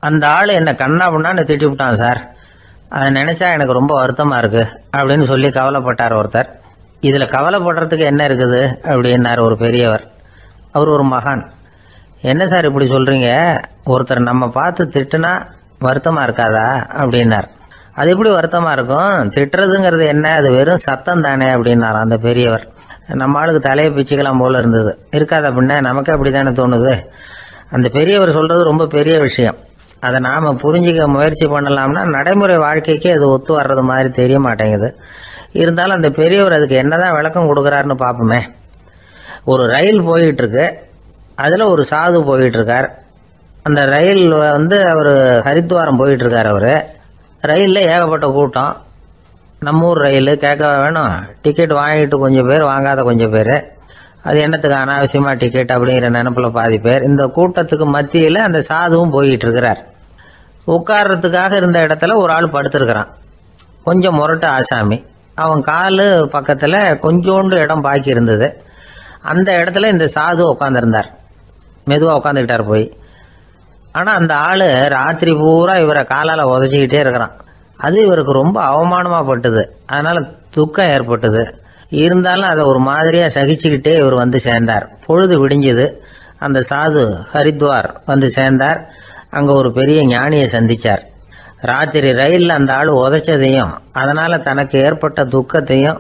அந்த ஆள் என்ன கண்ணா பண்ணான்னு திட்டி விட்டான் சார். அதை நினைச்சா எனக்கு ரொம்ப வருத்தமா இருக்கு அப்படின்னு சொல்லி கவலைப்பட்டார் ஒருத்தர். இதுல கவலைப்படுறதுக்கு என்ன இருக்குது அப்படின்னாரு ஒரு பெரியவர். அவர் ஒரு மகான். என்ன சார் இப்படி சொல்றீங்க, ஒருத்தர் நம்ம பார்த்து திட்டுனா வருத்தமா இருக்காதா அப்படின்னார். அது எப்படி வருத்தமா இருக்கும், திட்டுறதுங்கிறது என்ன, அது வெறும் சத்தம் தானே அப்படின்னார் அந்த பெரியவர். நம்ம ஆளுக்கு தலையை பிச்சுக்கலாம் போல இருந்தது. இருக்காத அப்படின்னா நமக்கு அப்படித்தானே தோணுது. அந்த பெரியவர் சொல்றது ரொம்ப பெரிய விஷயம். அதை நாம புரிஞ்சிக்க முயற்சி பண்ணலாம்னா நடைமுறை வாழ்க்கைக்கு அது ஒத்து வர்றது மாதிரி தெரிய மாட்டேங்குது. இருந்தாலும் அந்த பெரியவர் அதுக்கு என்னதான் விளக்கம் கொடுக்கறாருன்னு பார்ப்போமே. ஒரு ரயில் போயிட்டு இருக்கு, அதுல ஒரு சாது போயிட்டு இருக்கார். அந்த ரயில் அவர் ஹரித்வாரம் போயிட்டு இருக்கார். அவரு ரயில்ல ஏகப்பட்ட கூட்டம். நம்ம ஊர் ரயில் கேட்க வேணும், டிக்கெட் வாங்கிட்டு கொஞ்சம் பேர், வாங்காத கொஞ்சம் பேர். அது என்னத்துக்கு அனாவசியமா டிக்கெட் அப்படிங்கிற நினைப்புல பாதி பேர். இந்த கூட்டத்துக்கு மத்தியில அந்த சாதுவும் போயிட்டு இருக்கிறார். உட்கார்றதுக்காக இருந்த இடத்துல ஒரு ஆள் படுத்திருக்கிறான். கொஞ்சம் முரட்டு ஆசாமி. அவன் காலு பக்கத்துல கொஞ்சோண்டு இடம் பாக்கி இருந்தது. அந்த இடத்துல இந்த சாது உட்காந்துருந்தார். மெதுவா உட்காந்துக்கிட்டார் போய். ஆனா அந்த ஆளு ராத்திரி பூரா இவரை காலால உதச்சிக்கிட்டே இருக்கிறான். அது இவருக்கு ரொம்ப அவமானமா பட்டுது. அதனால துக்கம் ஏற்பட்டது. இருந்தாலும் அதை ஒரு மாதிரியா சகிச்சுக்கிட்டே இவர் வந்து சேர்ந்தார். பொழுது விடிஞ்சது. அந்த சாது ஹரித்வார் வந்து சேர்ந்தார். அங்க ஒரு பெரிய ஞானியை சந்திச்சார். ராத்திரி ரயில்ல அந்த ஆளு உதைச்சதையும் அதனால தனக்கு ஏற்பட்ட துக்கத்தையும்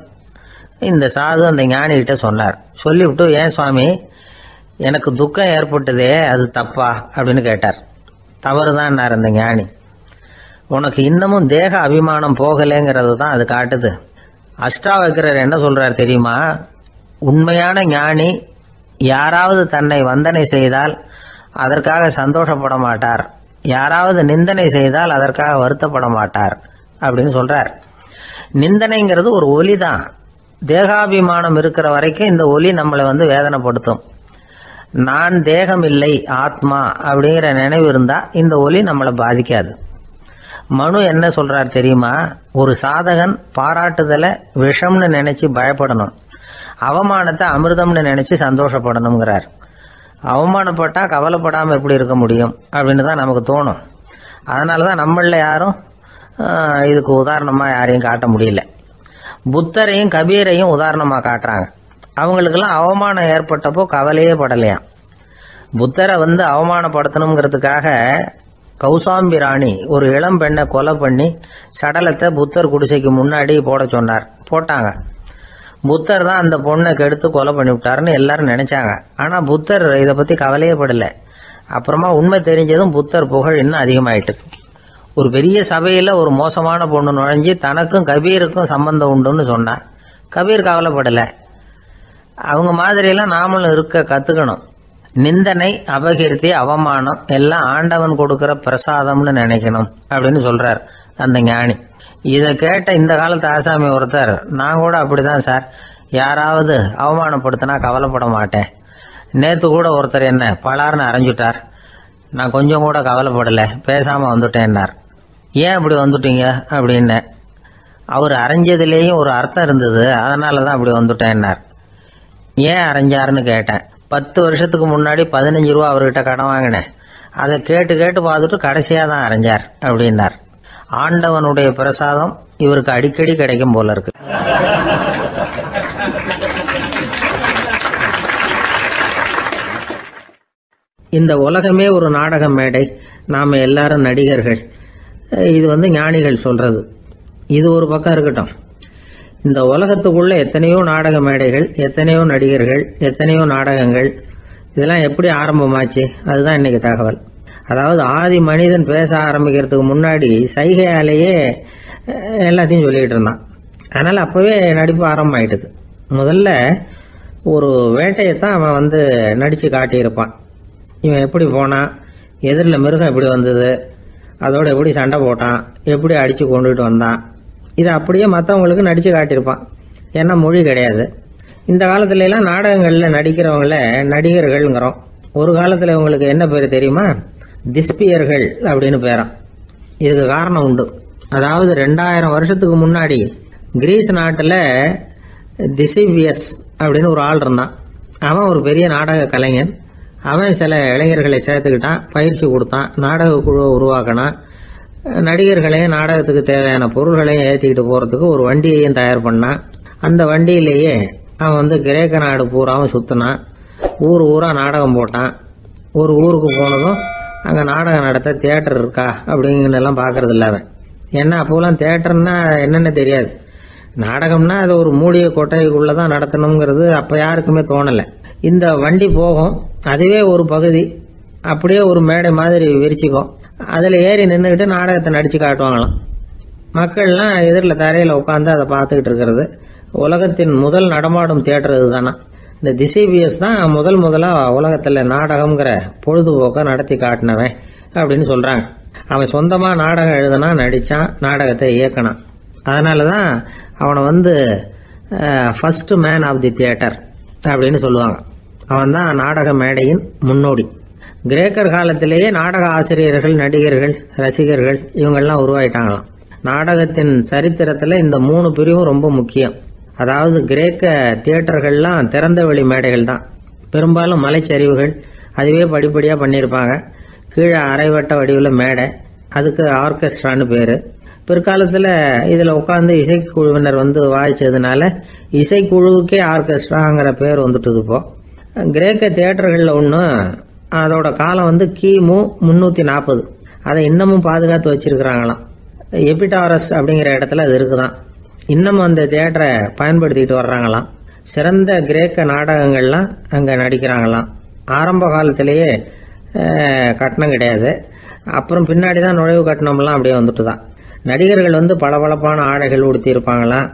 இந்த சாது அந்த ஞானி கிட்ட சொன்னார். சொல்லிவிட்டு, ஏன் சுவாமி, எனக்கு துக்கம் ஏற்பட்டதே அது தப்பா அப்படின்னு கேட்டார். தவறுதான் அந்த ஞானி. உனக்கு இன்னமும் தேக அபிமானம் போகலைங்கிறது தான் அது காட்டுது. அஷ்டாவக்கிரர் என்ன சொல்றார் தெரியுமா? உண்மையான ஞானி யாராவது தன்னை வந்தனை செய்தால் அதற்காக சந்தோஷப்பட மாட்டார், யாராவது நிந்தனை செய்தால் அதற்காக வருத்தப்பட மாட்டார் அப்படின்னு சொல்றார். நிந்தனைங்கிறது ஒரு ஒலி தான். தேகாபிமானம் இருக்கிற வரைக்கும் இந்த ஒலி நம்மளை வேதனைப்படுத்தும். நான் தேகம் இல்லை, ஆத்மா அப்படிங்கிற நினைவு இருந்தா இந்த ஒலி நம்மளை பாதிக்காது. மனு என்ன சொல்றார் தெரியுமா? ஒரு சாதகன் பாராட்டுதலை விஷம்னு நினைச்சு பயப்படணும், அவமானத்தை அமிர்தம்னு நினைச்சு சந்தோஷப்படணுங்கிறார். அவமானப்பட்டா கவலைப்படாம எப்படி இருக்க முடியும் அப்படின்னு தான் நமக்கு தோணும். அதனாலதான் நம்மள யாரும் இதுக்கு உதாரணமா யாரையும் காட்ட முடியல. புத்தரையும் கபீரையும் உதாரணமா காட்டுறாங்க. அவங்களுக்கெல்லாம் அவமானம் ஏற்பட்டப்போ கவலையே படலையாம். புத்தரை அவமானப்படுத்தணுங்கிறதுக்காக கௌசாம்பி ராணி ஒரு இளம் பெண்ணை கொலை பண்ணி சடலத்தை புத்தர் குடிசைக்கு முன்னாடி போட சொன்னார். போட்டாங்க. புத்தர் தான் அந்த பொண்ணை கெடுத்து கொலை பண்ணி விட்டாருன்னு எல்லாரும் நினைச்சாங்க. ஆனா புத்தர் இதை பத்தி கவலையே படல. அப்புறமா உண்மை தெரிஞ்சதும் புத்தர் புகழ் இன்னும் அதிகமாயிட்டது. ஒரு பெரிய சபையில ஒரு மோசமான பொண்ணு நுழைஞ்சு தனக்கும் கபீருக்கும் சம்பந்தம் உண்டுன்னு சொன்னா கபீர் கவலைப்படல. அவங்க மாதிரியெல்லாம் நாமளும் இருக்க கத்துக்கணும். நிந்தனை, அபகீர்த்தி, அவமானம் எல்லாம் ஆண்டவன் கொடுக்கிற பிரசாதம்னு நினைக்கணும் அப்படின்னு சொல்றார் அந்த ஞானி. இதை கேட்ட இந்த காலத்து ஆசாமி ஒருத்தர், நான் கூட அப்படிதான் சார், யாராவது அவமானப்படுத்தினா கவலைப்பட மாட்டேன். நேத்து கூட ஒருத்தர் என்ன பலார்னு அரைஞ்சுட்டார், நான் கொஞ்சம் கூட கவலைப்படல, பேசாம வந்துட்டேன்னார். ஏன் அப்படி வந்துட்டீங்க அப்படின்னு. அவர் அரைஞ்சதுலேயும் ஒரு அர்த்தம் இருந்தது, அதனாலதான் அப்படி வந்துட்டேன்னார். ஏன் அரைஞ்சாருன்னு கேட்டேன். 10 வருஷத்துக்கு முன்னாடி 15 ரூபா அவர்கிட்ட கடன் வாங்கினேன், அதை கேட்டு கேட்டு பார்த்துட்டு கடைசியா தான் அரைஞ்சார் அப்படின்னார். ஆண்டவனுடைய பிரசாதம் இவருக்கு அடிக்கடி கிடைக்கும் போல இருக்கு. இந்த உலகமே ஒரு நாடக மேடை, நாம எல்லாரும் நடிகர்கள். இது ஞானிகள் சொல்றது. இது ஒரு பக்கம் இருக்கட்டும். இந்த உலகத்துக்குள்ள எத்தனையோ நாடக மேடைகள், எத்தனையோ நடிகர்கள், எத்தனையோ நாடகங்கள், இதெல்லாம் எப்படி ஆரம்பமாச்சு? அதுதான் இன்னைக்கு தகவல். அதாவது ஆதி மனிதன் பேச ஆரம்பிக்கிறதுக்கு முன்னாடி சைகையாலேயே எல்லாத்தையும் சொல்லிட்டு இருந்தான். அதனால அப்பவே நடிப்பு ஆரம்பமாயிட்டது. முதல்ல ஒரு வேட்டையத்தான் அவன் நடிச்சு காட்டியிருப்பான். இவன் எப்படி போனான், எதிரில் மிருகம் எப்படி வந்தது, அதோட எப்படி சண்டை போட்டான், எப்படி அடிச்சு கொண்டுட்டு வந்தான், இதை அப்படியே மற்றவங்களுக்கு நடிச்சு காட்டியிருப்பான். ஏன்னா மொழி கிடையாது. இந்த காலத்துல எல்லாம் நாடகங்கள்ல நடிக்கிறவங்கள நடிகர்கள்ங்கிறோம். ஒரு காலத்துல இவங்களுக்கு என்ன பேரு தெரியுமா? திஸ்பியர்கள் அப்படின்னு பேராம். இதுக்கு காரணம் உண்டு. அதாவது 2000 வருஷத்துக்கு முன்னாடி கிரீஸ் நாட்டுல திசிவியஸ் அப்படின்னு ஒரு ஆள் இருந்தான். அவன் ஒரு பெரிய நாடக கலைஞன். அவன் சில இளைஞர்களை சேர்த்துக்கிட்டான், பயிற்சி கொடுத்தான், நாடக குழுவை உருவாக்கினான். நடிகர்களையும் நாடகத்துக்கு தேவையான பொருள்களையும் ஏற்றிக்கிட்டு போகிறதுக்கு ஒரு வண்டியையும் தயார் பண்ணான். அந்த வண்டியிலேயே அவன் கிரேக்க நாடு பூராவும் சுற்றினான். ஊர் ஊராக நாடகம் போட்டான். ஒரு ஊருக்கு போனதும் அங்கே நாடகம் நடத்த தியேட்டர் இருக்கா அப்படிங்கிறதெல்லாம் பார்க்கறது இல்லை அவன். ஏன்னா அப்போலாம் தியேட்டர்னா என்னென்ன தெரியாது. நாடகம்னா அது ஒரு மூடிய கொட்டைக்குள்ளே தான் நடத்தணுங்கிறது அப்போ யாருக்குமே தோணலை. இந்த வண்டி போகும், அதுவே ஒரு பகுதி அப்படியே ஒரு மேடை மாதிரி விரிச்சிக்கும். அதில் ஏறி நின்றுக்கிட்டு நாடகத்தை நடித்து காட்டுவாங்களாம். மக்கள்லாம் எதிரில் தரையில் உட்காந்து அதை பார்த்துக்கிட்டு இருக்கிறது. உலகத்தின் முதல் நடமாடும் தியேட்டர் இதுதானா. இந்த திசைபிஎஸ் தான் முதலாக உலகத்தில் நாடகம்ங்கிற பொழுதுபோக்கை நடத்தி காட்டினவன் அப்படின்னு சொல்கிறாங்க. அவன் சொந்தமாக நாடகம் எழுதுனா, நடித்தான், நாடகத்தை இயக்கினான். அதனால தான் அவனை first man of the theatre அப்படின்னு சொல்லுவாங்க. அவன் தான் நாடக மேடையின் முன்னோடி. கிரேக்கர் காலத்திலேயே நாடக ஆசிரியர்கள், நடிகர்கள், ரசிகர்கள் இவங்கெல்லாம் உருவாயிட்டாங்களாம். நாடகத்தின் சரித்திரத்தில் இந்த 3 பிரிவும் ரொம்ப முக்கியம். அதாவது கிரேக்க தியேட்டர்கள்லாம் திறந்த வெளி மேடைகள் தான். பெரும்பாலும் மலைச்சரிவுகள், அதுவே படிப்படியாக பண்ணியிருப்பாங்க. கீழே அரைவட்ட வடிவில் மேடை, அதுக்கு ஆர்கெஸ்ட்ரான்னு பேர். பிற்காலத்தில் இதில் உட்காந்து இசைக்குழுவினர் வாய்ச்சதுனால இசைக்குழுவுக்கே ஆர்கெஸ்ட்ராங்கிற பேர் வந்துட்டுது. இப்போ கிரேக்க தியேட்டர்களில் ஒன்று, அதோட காலம் கிமு 340. அதை இன்னமும் பாதுகாத்து வச்சிருக்கிறாங்களாம். எபிடாரஸ் அப்படிங்கிற இடத்துல அது இருக்குதான். இன்னமும் அந்த தியேட்டரை பயன்படுத்திக்கிட்டு வர்றாங்களாம். சிறந்த கிரேக்க நாடகங்கள்லாம் அங்கே நடிக்கிறாங்களாம். ஆரம்ப காலத்திலேயே கட்டணம் கிடையாது. அப்புறம் பின்னாடி தான் நுழைவு கட்டணம்லாம் அப்படியே வந்துட்டு தான். நடிகர்கள் பளபளப்பான ஆடைகள் உடுத்தியிருப்பாங்களாம்.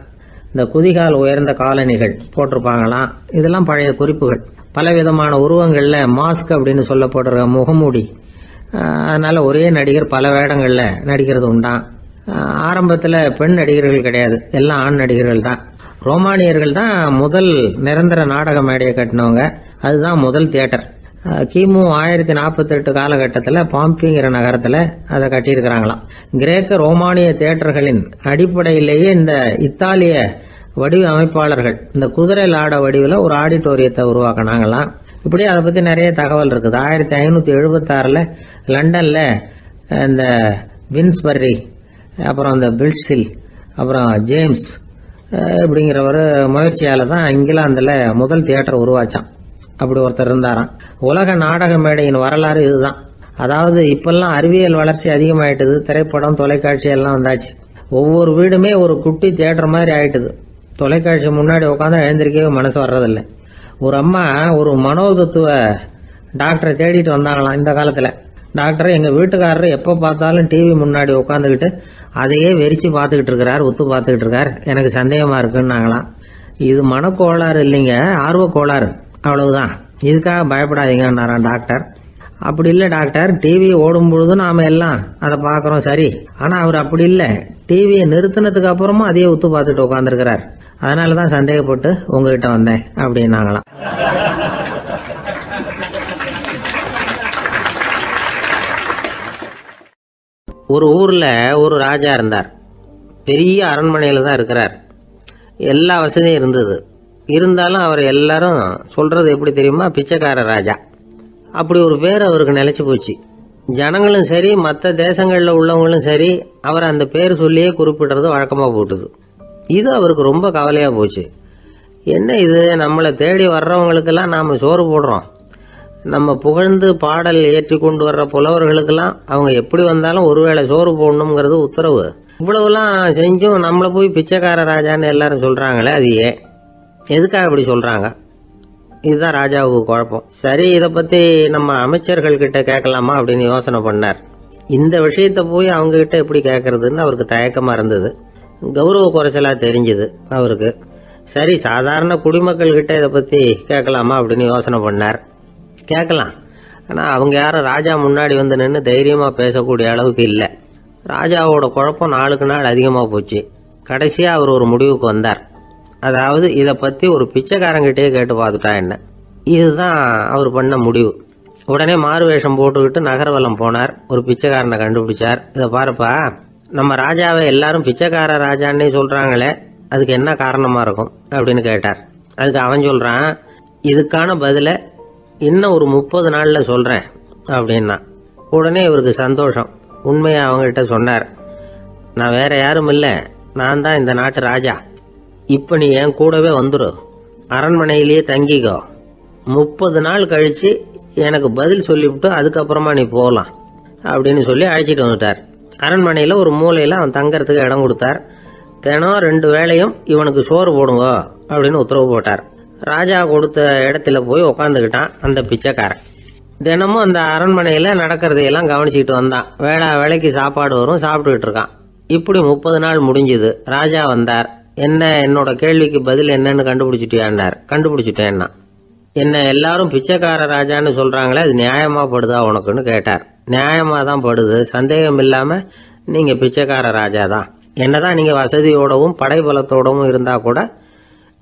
இந்த குதிகால் உயர்ந்த காலணிகள் போட்டிருப்பாங்களாம். இதெல்லாம் பழைய குறிப்புகள். பலவிதமான உருவங்களில் மாஸ்க் அப்படின்னு சொல்லப்படுற முகமூடி. அதனால ஒரே நடிகர் பல வேடங்களில் நடிக்கிறது உண்டான். ஆரம்பத்தில் பெண் நடிகர்கள் கிடையாது, எல்லாம் ஆண் நடிகர்கள் தான். ரோமானியர்கள் தான் முதல் நிரந்தர நாடக மேடையை கட்டினவங்க. அதுதான் முதல் தியேட்டர். கிமு 1048 காலகட்டத்தில் பாம்பிங்கிற நகரத்தில் அதை கட்டியிருக்கிறாங்களாம். கிரேக்க ரோமானிய தியேட்டர்களின் அடிப்படையிலேயே இந்த இத்தாலிய வடிவ அமைப்பாளர்கள் இந்த குதிரை லாட வடிவில் ஒரு ஆடிட்டோரியத்தை உருவாக்கினாங்களாம். இப்படி அதை பற்றி நிறைய தகவல் இருக்குது. 1576 லண்டனில் இந்த வின்ஸ்பர்ரி, அப்புறம் இந்த பில்ட்ஸில், அப்புறம் ஜேம்ஸ் இப்படிங்கிற ஒரு முயற்சியால் தான் இங்கிலாந்தில் முதல் தியேட்டர் உருவாச்சான். அப்படி ஒருத்தர் இருந்தாராம். உலக நாடக மேடையின் வரலாறு இதுதான். அதாவது இப்பெல்லாம் அறிவியல் வளர்ச்சி அதிகமாயிட்டுது. திரைப்படம், தொலைக்காட்சி எல்லாம் வந்தாச்சு. ஒவ்வொரு வீடுமே ஒரு குட்டி தியேட்டர் மாதிரி ஆயிட்டுது. தொலைக்காட்சி முன்னாடி உட்காந்து எழுந்திருக்கவே மனசு வர்றதில்லை. ஒரு அம்மா ஒரு மனோதத்துவ டாக்டரை தேடிட்டு வந்தாங்களாம் இந்த காலத்தில். டாக்டர், எங்கள் வீட்டுக்காரர் எப்போ பார்த்தாலும் டிவி முன்னாடி உட்காந்துக்கிட்டு அதையே வெறிச்சு பார்த்துக்கிட்டு இருக்கிறார், உத்து பார்த்துக்கிட்டு இருக்கார், எனக்கு சந்தேகமாக இருக்குன்னாங்களாம். இது மனக்கோளாறு இல்லைங்க, ஆர்வ கோளாறு, அவ்வளவுதான், இதுக்காக பயப்படாதீங்கன்னாராம் டாக்டர். அப்படி இல்லை டாக்டர், டிவி ஓடும் பொழுது நாம எல்லாம் அதை பார்க்குறோம் சரி, ஆனால் அவர் அப்படி இல்லை, டிவியை நிறுத்தினதுக்கு அப்புறமும் அதையே உத்து பார்த்துட்டு உட்காந்துருக்கிறார், அதனால தான் சந்தேகப்பட்டு உங்ககிட்ட வந்தேன் அப்படின்னாங்களாம். ஒரு ஊரில் ஒரு ராஜா இருந்தார். பெரிய அரண்மனையில் தான் இருக்கிறார். எல்லா வசதியும் இருந்தது. இருந்தாலும் அவர் எல்லாரும் சொல்கிறது எப்படி தெரியுமா, பிச்சைக்கார ராஜா. அப்படி ஒரு பேர் அவருக்கு நிலைச்சி போச்சு. ஜனங்களும் சரி, மற்ற தேசங்களில் உள்ளவங்களும் சரி, அவர் அந்த பேர் சொல்லியே குறிப்பிடுறது வழக்கமாக போட்டுது. இது அவருக்கு ரொம்ப கவலையாக போச்சு. என்ன இது, நம்மளை தேடி வர்றவங்களுக்கெல்லாம் நாம் சோறு போடுறோம், நம்ம புகழ்ந்து பாடல் ஏற்றி கொண்டு வர்ற புலவர்களுக்கெல்லாம் அவங்க எப்படி வந்தாலும் ஒருவேளை சோறு போடணுங்கிறது உத்தரவு. இவ்வளவுலாம் செஞ்சும் நம்மளை போய் பிச்சைக்கார ராஜான்னு எல்லாரும் சொல்கிறாங்களே, அது ஏன், எதுக்காக இப்படி சொல்கிறாங்க? இதுதான் ராஜாவுக்கு குழப்பம். சரி, இதை பற்றி நம்ம அமைச்சர்கள்கிட்ட கேட்கலாமா அப்படின்னு யோசனை பண்ணார். இந்த விஷயத்தை போய் அவங்ககிட்ட எப்படி கேட்கறதுன்னு அவருக்கு தயக்கமாக இருந்தது. கௌரவ குறைச்சலாக தெரிஞ்சுது அவருக்கு. சரி, சாதாரண குடிமக்கள்கிட்ட இதை பற்றி கேட்கலாமா அப்படின்னு யோசனை பண்ணார். கேட்கலாம், ஆனால் அவங்க யாரும் ராஜா முன்னாடி வந்து நின்று தைரியமாக பேசக்கூடிய அளவுக்கு இல்லை. ராஜாவோட குழப்பம் நாளுக்கு நாள் அதிகமாக போச்சு. கடைசியாக அவர் ஒரு முடிவுக்கு வந்தார். அதாவது இதை பற்றி ஒரு பிச்சைக்காரங்கிட்டே கேட்டு பார்த்துட்டா என்ன. இதுதான் அவர் பண்ண முடிவு. உடனே மாறு வேஷம் போட்டுக்கிட்டு நகர்வலம் போனார். ஒரு பிச்சைக்காரனை கண்டுபிடிச்சார். இதை பாருப்பா, நம்ம ராஜாவை எல்லாரும் பிச்சைக்கார ராஜான்னே சொல்கிறாங்களே, அதுக்கு என்ன காரணமாக இருக்கும் அப்படின்னு கேட்டார். அதுக்கு அவன் சொல்கிறான், இதுக்கான பதிலை இன்னும் ஒரு 30 நாளில் சொல்கிறேன் அப்படின்னா. உடனே இவருக்கு சந்தோஷம். உண்மையை அவங்ககிட்ட சொன்னார். நான் வேற யாரும் இல்லை, நான் தான் இந்த நாட்டு ராஜா. இப்போ நீ என் கூடவே வந்துடு, அரண்மனையிலேயே தங்கிக்கோ. 30 நாள் கழித்து எனக்கு பதில் சொல்லிவிட்டு அதுக்கப்புறமா நீ போகலாம் அப்படின்னு சொல்லி அழைச்சிட்டு வந்துட்டார். அரண்மனையில் ஒரு மூலையில் அவன் தங்கறதுக்கு இடம் கொடுத்தார். தினம் 2 வேளையும் இவனுக்கு சோறு போடுங்க அப்படின்னு உத்தரவு போட்டார். ராஜா கொடுத்த இடத்துல போய் உக்காந்துக்கிட்டான் அந்த பிச்சைக்காரன். தினமும் அந்த அரண்மனையில் நடக்கிறதையெல்லாம் கவனிச்சுக்கிட்டு வந்தான். வேளைக்கு சாப்பாடு வரும், சாப்பிட்டுக்கிட்டு இருக்கான். இப்படி 30 நாள் முடிஞ்சுது. ராஜா வந்தார். என்ன, என்னோட கேள்விக்கு பதில் என்னன்னு கண்டுபிடிச்சிட்டியான்னார். கண்டுபிடிச்சிட்டேன்னா. என்ன எல்லாரும் பிச்சைக்கார ராஜான்னு சொல்றாங்களே, அது நியாயமா படுதா உனக்குன்னு கேட்டார். நியாயமா தான் படுது, சந்தேகம் இல்லாம நீங்க பிச்சைக்கார ராஜா தான். என்னதான் நீங்க வசதியோடவும் படைபலத்தோடவும் இருந்தா கூட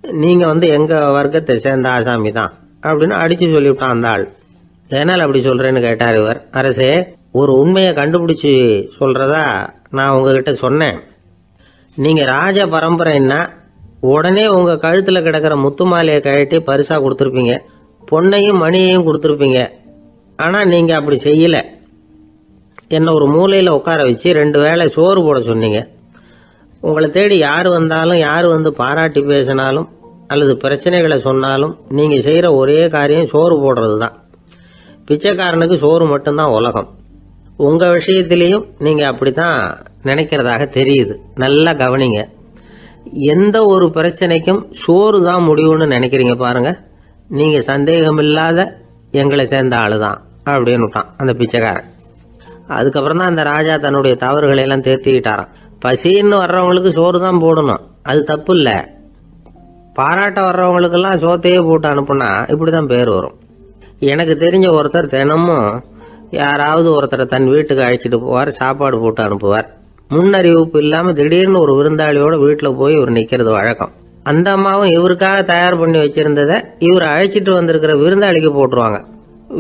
நீங்க எங்க வர்க்கத்தை சேர்ந்த ஆசாமி தான் அப்படின்னு அடிச்சு சொல்லிவிட்டான் அந்த ஆள். என்னால் அப்படி சொல்றேன்னு கேட்டார் இவர். அரசே, ஒரு உண்மையை கண்டுபிடிச்சி சொல்றதா நான் உங்ககிட்ட சொன்னேன். நீங்க ராஜ பரம்பரைன்னா உடனே உங்க கழுத்துல கிடக்கிற முத்து மாலையை கழட்டி பரிசா கொடுத்துருப்பீங்க, பொன்னையும் மணியையும் கொடுத்துருப்பீங்க. ஆனா நீங்க அப்படி செய்யல. என்ன ஒரு மூலையில உட்கார வச்சு 2 வேளை சோறு போட சொன்னீங்க. உங்களை தேடி யார் வந்தாலும், யார் பாராட்டி பேசினாலும் அல்லது பிரச்சனைகளை சொன்னாலும் நீங்க செய்யற ஒரே காரியம் சோறு போடுறது தான். பிச்சைக்காரனுக்கு சோறு மட்டும்தான் உலகம். உங்க விஷயத்திலையும் நீங்க அப்படித்தான் நினைக்கிறதாக தெரியுது. நல்லா கவனிங்க. எந்த ஒரு பிரச்சனைக்கும் சோறு தான் முடிவுன்னு நினைக்கிறீங்க பாருங்க. நீங்க சந்தேகம் இல்லாத எங்களை சேர்ந்த ஆளுதான் அப்படின்னுட்டான் அந்த பிச்சைக்காரன். அதுக்கப்புறம் தான் அந்த ராஜா தன்னுடைய தவறுகளை எல்லாம் தேர்த்திக்கிட்டாராம். பசின்னு வர்றவங்களுக்கு சோறு தான் போடணும், அது தப்பு இல்லை. பாராட்ட வர்றவங்களுக்கெல்லாம் சோத்தையே போட்டு அனுப்புனா இப்படிதான் பேர் வரும். எனக்கு தெரிஞ்ச ஒருத்தர் தினமும் யாராவது ஒருத்தரை தன் வீட்டுக்கு அழைச்சிட்டு போவார், சாப்பாடு போட்டு அனுப்புவார். முன்னறிவிப்பு இல்லாம திடீர்னு ஒரு விருந்தாளியோட வீட்டில் போய் இவர் நிக்கிறது வழக்கம். அந்த அம்மாவும் இவருக்காக தயார் பண்ணி வச்சிருந்ததை இவர் அழைச்சிட்டு வந்திருக்கிற விருந்தாளிக்கு போட்டுருவாங்க.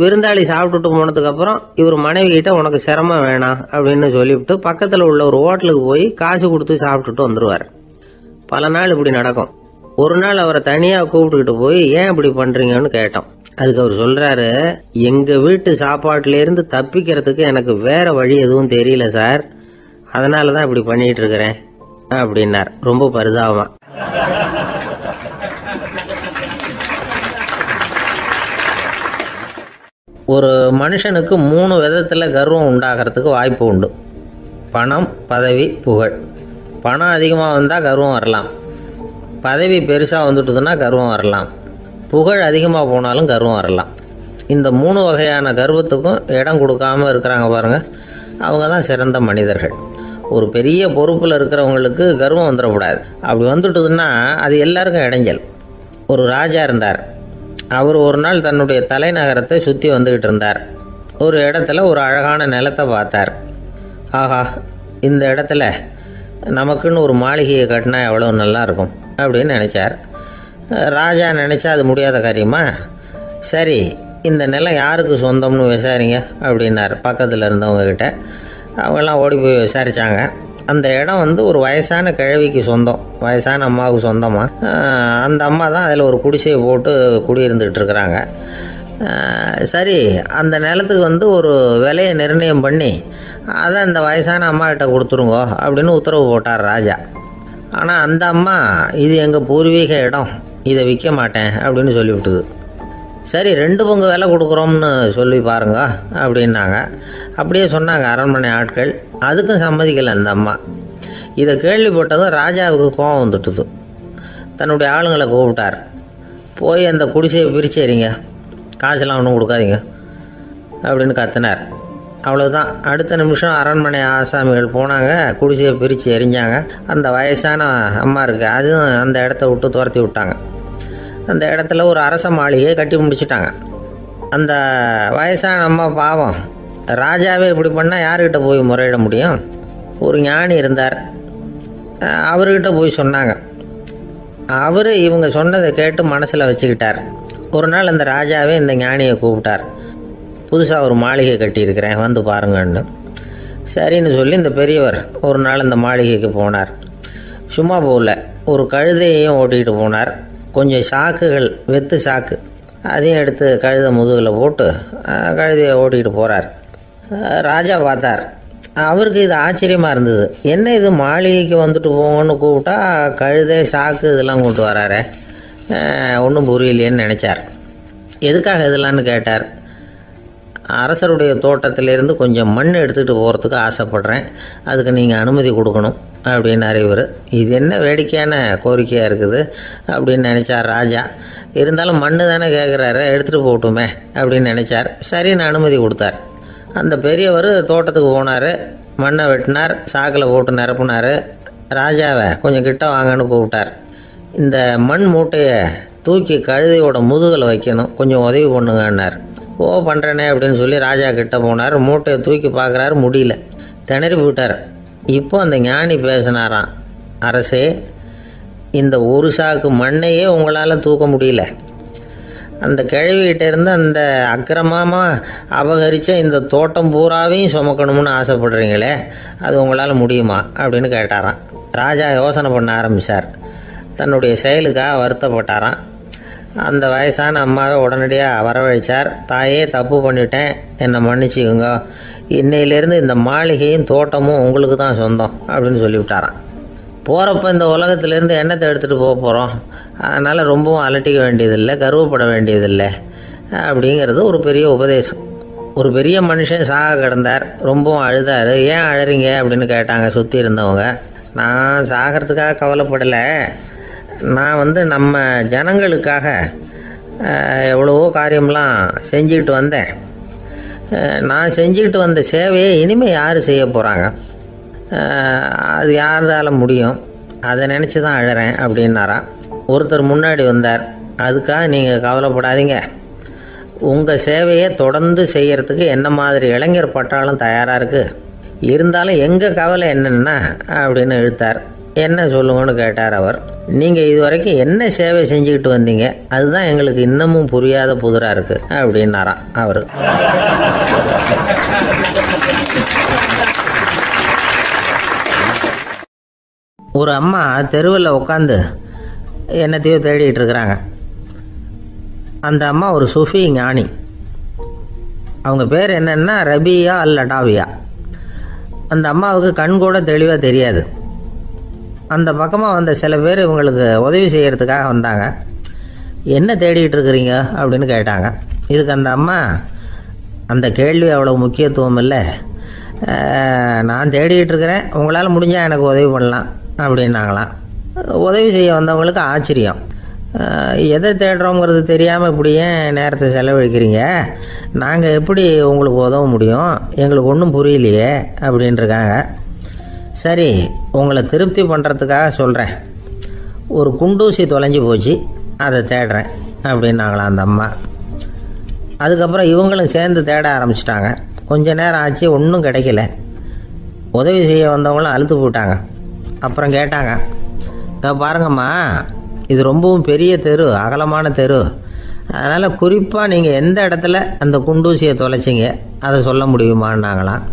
விருந்தாளி சாப்பிட்டுட்டு போனதுக்கு அப்புறம் இவர் மனைவி கிட்ட உனக்கு சிரமம் வேணாம் அப்படின்னு சொல்லிவிட்டு பக்கத்தில் உள்ள ஒரு ஹோட்டலுக்கு போய் காசு கொடுத்து சாப்பிட்டுட்டு வந்துருவார். பல நாள் இப்படி நடக்கும். ஒரு நாள் அவரை தனியா கூப்பிட்டுக்கிட்டு போய் ஏன் இப்படி பண்றீங்கன்னு கேட்டோம். அதுக்கு அவர் சொல்றாரு, எங்க வீட்டு சாப்பாட்டுல இருந்து தப்பிக்கிறதுக்கு எனக்கு வேற வழி எதுவும் தெரியல சார், அதனாலதான் இப்படி பண்ணிட்டு இருக்கிறேன் அப்படின்னார். ரொம்ப பரிதாபமா. ஒரு மனுஷனுக்கு 3 விதத்துல கர்வம் உண்டாகிறதுக்கு வாய்ப்பு உண்டு. பணம், பதவி, புகழ். பணம் அதிகமாக வந்தால் கர்வம் வரலாம், பதவி பெருசாக வந்துட்டுதுன்னா கர்வம் வரலாம், புகழ் அதிகமாக போனாலும் கர்வம் வரலாம். இந்த 3 வகையான கர்வத்துக்கும் இடம் கொடுக்காம இருக்கிறாங்க பாருங்க, அவங்க தான் சிறந்த மனிதர்கள். ஒரு பெரிய பொறுப்பில் இருக்கிறவங்களுக்கு கர்வம் வந்துடக்கூடாது. அப்படி வந்துட்டுதுன்னா அது எல்லாருக்கும் இடைஞ்சல். ஒரு ராஜா இருந்தார். அவர் ஒரு நாள் தன்னுடைய தலைநகரத்தை சுற்றி வந்துக்கிட்டு இருந்தார். ஒரு இடத்துல ஒரு அழகான நிலத்தை பார்த்தார். ஆஹா, இந்த இடத்துல நமக்குன்னு ஒரு மாளிகையை கட்டினா எவ்வளோ நல்லா இருக்கும் அப்படின்னு நினச்சார். ராஜா நினச்சா அது முடியாத காரியமா? சரி, இந்த நிலம் யாருக்கு சொந்தம்னு விசாரிங்க அப்படின்னார் பக்கத்தில் இருந்தவங்கக்கிட்ட. அவங்கெல்லாம் ஓடி போய் விசாரித்தாங்க. அந்த இடம் ஒரு வயசான கிழவிக்கு சொந்தம், வயசான அம்மாவுக்கு சொந்தமாக. அந்த அம்மா தான் அதில் ஒரு குடிசையை போட்டு குடியிருந்துக்கிட்டு இருக்கிறாங்க. சரி, அந்த நிலத்துக்கு ஒரு விலையை நிர்ணயம் பண்ணி அதை அந்த வயசான அம்மா கிட்ட கொடுத்துருங்கோ அப்படின்னு உத்தரவு போட்டார் ராஜா. ஆனால் அந்த அம்மா, இது எங்கள் பூர்வீக இடம், இதை விற்க மாட்டேன் அப்படின்னு சொல்லிவிட்டுது. சரி, 2 பங்கு விலை கொடுக்குறோம்னு சொல்லி பாருங்க அப்படின்னாங்க. அப்படியே சொன்னாங்க அரண்மனை ஆட்கள். அதுக்கும் சம்மதிக்கலை அந்த அம்மா. இதை கேள்விப்பட்டதும் ராஜாவுக்கு கோபம் வந்துட்டுது. தன்னுடைய ஆளுங்களை கூப்பிட்டார். போய் அந்த குடிசையை பிரித்து எறிங்க, காசெல்லாம் ஒன்றும் கொடுக்காதீங்க அப்படின்னு கத்தினார். அவ்வளோதான். அடுத்த நிமிஷம் அரண்மனை ஆசாமிகள் போனாங்க, குடிசையை பிரித்து எரிஞ்சாங்க. அந்த வயசான அம்மா இருக்கு, அதுவும் அந்த இடத்த விட்டு துரத்தி விட்டாங்க. அந்த இடத்துல ஒரு அரச மாளிகையை கட்டி முடிச்சிட்டாங்க. அந்த வயசான அம்மா பாவம், ராஜாவே இப்படி பண்ணால் யார்கிட்ட போய் முறையிட முடியும்? ஒரு ஞானி இருந்தார், அவர்கிட்ட போய் சொன்னாங்க. அவர் இவங்க சொன்னதை கேட்டு மனசில் வச்சுக்கிட்டார். ஒரு நாள் அந்த ராஜாவே இந்த ஞானியை கூப்பிட்டார். புதுசாக ஒரு மாளிகை கட்டியிருக்கிறேன், வந்து பாருங்கன்னு. சரின்னு சொல்லி இந்த பெரியவர் ஒரு நாள் இந்த மாளிகைக்கு போனார். சும்மா போகல, ஒரு கழுதையையும் ஓட்டிகிட்டு போனார். கொஞ்சம் சாக்குகள், வெத்து சாக்கு, அதையும் எடுத்து கழுதை முதுகில் போட்டு கழுதையை ஓட்டிகிட்டு போகிறார். ராஜா பார்த்தார். அவருக்கு இது ஆச்சரியமாக இருந்தது. என்ன இது மாளிகைக்கு வந்துட்டு போங்கன்னு கூப்பிட்டா கழுதை சாக்கு இதெல்லாம் கொண்டு வராரு, ஒன்றும் புரியலையேன்னு நினச்சார். எதுக்காக இதெல்லாம்னு கேட்டார். அரசருடைய தோட்டத்திலேருந்து கொஞ்சம் மண் எடுத்துகிட்டு போகிறதுக்கு ஆசைப்பட்றேன், அதுக்கு நீங்கள் அனுமதி கொடுக்கணும் அப்படின்னாரு இவர். இது என்ன வேடிக்கையான கோரிக்கையாக இருக்குது அப்படின்னு நினச்சார் ராஜா. இருந்தாலும் மண் தானே கேட்குறாரு, எடுத்துகிட்டு போகட்டுமே அப்படின்னு நினச்சார். சரின்னு அனுமதி கொடுத்தார். அந்த பெரியவர் தோட்டத்துக்கு போனார், மண்ணை வெட்டினார், சாக்கில் போட்டு நிரப்புனார். ராஜாவை கொஞ்சம் கிட்ட வாங்கன்னு கூப்பிட்டார். இந்த மண் மூட்டையை தூக்கி கழுதையோட முதுகில் வைக்கணும், கொஞ்சம் உதவி பண்ணுங்கன்னார். ஓ பண்ணுறேனே அப்படின்னு சொல்லி ராஜா கிட்ட போனார். மூட்டையை தூக்கி பார்க்குறாரு, முடியல, திணறி போயிட்டார். இப்போ அந்த ஞானி பேசினாராம். அரசே, இந்த ஒரு சாக்கு மண்ணையே உங்களால் தூக்க முடியல, அந்த கிழவிகிட்ட இருந்து அந்த அக்கிரமமாக அபகரித்த இந்த தோட்டம் பூராவையும் சுமக்கணும்னு ஆசைப்படுறீங்களே, அது உங்களால் முடியுமா அப்படின்னு கேட்டாராம். ராஜா யோசனை பண்ண ஆரம்பித்தார். தன்னுடைய செயலுக்காக வருத்தப்பட்டாராம். அந்த வயசான அம்மாவை உடனடியாக வரவழைச்சார். தாயே, தப்பு பண்ணிட்டேன், என்னை மன்னிச்சுக்குங்க, இன்னையிலேருந்து இந்த மாளிகையும் தோட்டமும் உங்களுக்கு தான் சொந்தம் அப்படின்னு சொல்லிவிட்டாராம். போகிறப்ப இந்த உலகத்திலேருந்து எண்ணத்தை எடுத்துகிட்டு போக போகிறோம், அதனால் ரொம்பவும் அலட்டிக்க வேண்டியதில்லை, கர்வப்பட வேண்டியதில்லை அப்படிங்கிறது ஒரு பெரிய உபதேசம். ஒரு பெரிய மனுஷன் சாக கிடந்தார், ரொம்பவும் அழுதார். ஏன் அழறீங்க அப்படின்னு கேட்டாங்க சுற்றி இருந்தவங்க. நான் சாகிறதுக்காக கவலைப்படலை, நான் நம்ம ஜனங்களுக்காக எவ்வளவோ காரியம்லாம் செஞ்சுக்கிட்டு வந்தேன். நான் செஞ்சுக்கிட்டு வந்த சேவையை இனிமேல் யார் செய்ய போகிறாங்க, அது யாரால் முடியும், அதை நினச்சி தான் அழறேன் அப்படின்னாராம். ஒருத்தர் முன்னாடி வந்தார். அதுக்காக நீங்கள் கவலைப்படாதீங்க, உங்கள் சேவையை தொடர்ந்து செய்கிறதுக்கு என்ன மாதிரி இளைஞர் பட்டாலும் தயாராக இருக்குது, இருந்தாலும் எங்கள் கவலை என்னென்னா அப்படின்னு இழுத்தார். என்ன சொல்லுங்கன்னு கேட்டார் அவர். நீங்கள் இது வரைக்கும் என்ன சேவை செஞ்சுக்கிட்டு வந்தீங்க, அதுதான் எங்களுக்கு இன்னமும் புரியாத புதிராக இருக்குது அப்படின்னாராம் அவர். ஒரு அம்மா தெருவில் உட்காந்து என்னத்தையோ தேடிட்டு இருக்கிறாங்க. அந்த அம்மா ஒரு சூஃபி ஞானி. அவங்க பேர் என்னன்னா ரபியா அல் அடாவியா. அந்த அம்மாவுக்கு கண் கூட தெளிவாக தெரியாது. அந்த பக்கமாக வந்த சில பேர் இவங்களுக்கு உதவி செய்கிறதுக்காக வந்தாங்க. என்ன தேடிட்டு இருக்கிறீங்க அப்படின்னு கேட்டாங்க. இதுக்கு அந்த அம்மா, அந்த கேள்வி அவ்வளோ முக்கியத்துவம் இல்லை, நான் தேடிட்டு இருக்கிறேன், உங்களால் முடிஞ்சால் எனக்கு உதவி பண்ணலாம் அப்படின்னாங்களாம். உதவி செய்ய வந்தவங்களுக்கு ஆச்சரியம். எதை தேடுறோங்கிறது தெரியாமல் இப்படி ஏன் நேரத்தை செலவழிக்கிறீங்க, நாங்கள் எப்படி உங்களுக்கு உதவ முடியும், எங்களுக்கு ஒன்றும் புரியலையே அப்படின்ட்டுருக்காங்க. சரி, உங்களை திருப்தி பண்ணுறதுக்காக சொல்கிறேன், ஒரு குண்டூசி தொலைஞ்சி போச்சு, அதை தேடுறேன் அப்படின்னாங்களாம் அந்த அம்மா. அதுக்கப்புறம் இவங்களும் சேர்ந்து தேட ஆரம்பிச்சிட்டாங்க. கொஞ்ச நேரம் ஆச்சு, ஒன்றும் கிடைக்கல. உதவி செய்ய வந்தவங்களும் அழுத்து போட்டாங்க. அப்புறம் கேட்டாங்க, பாருங்கம்மா, இது ரொம்பவும் பெரிய தெரு, அகலமான தெரு, அதனால் குறிப்பாக நீங்கள் எந்த இடத்துல அந்த குண்டூசியை தொலைச்சிங்க அதை சொல்ல முடியுமான்னாங்களாம்.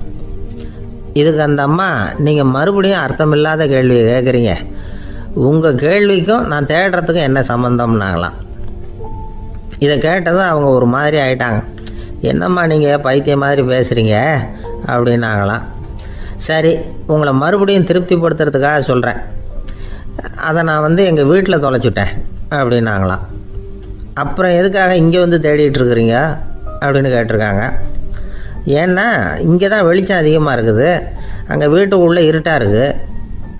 இதுக்கு அந்த அம்மா, நீங்கள் மறுபடியும் அர்த்தமில்லாத கேள்வியை கேட்குறீங்க, உங்கள் கேள்விக்கும் நான் தேடுறதுக்கும் என்ன சம்மந்தம்னாங்களாம். இதை கேட்டதும் அவங்க ஒரு மாதிரி ஆயிட்டாங்க. என்னம்மா நீங்கள் பைத்தியம் மாதிரி பேசுகிறீங்க அப்படின்னாங்களாம். சரி, உங்களை மறுபடியும் திருப்திப்படுத்துறதுக்காக சொல்கிறேன், அதை நான் எங்கள் வீட்டில் தொலைச்சிட்டேன் அப்படின்னாங்களாம். அப்புறம் எதுக்காக இங்கே வந்து தேடிட்டு இருக்கிறீங்க அப்படின்னு கேட்டிருக்காங்க. ஏன்னா இங்கே தான் வெளிச்சம் அதிகமாக இருக்குது, அங்கே வீட்டுக்குள்ளே இருட்டாக இருக்குது,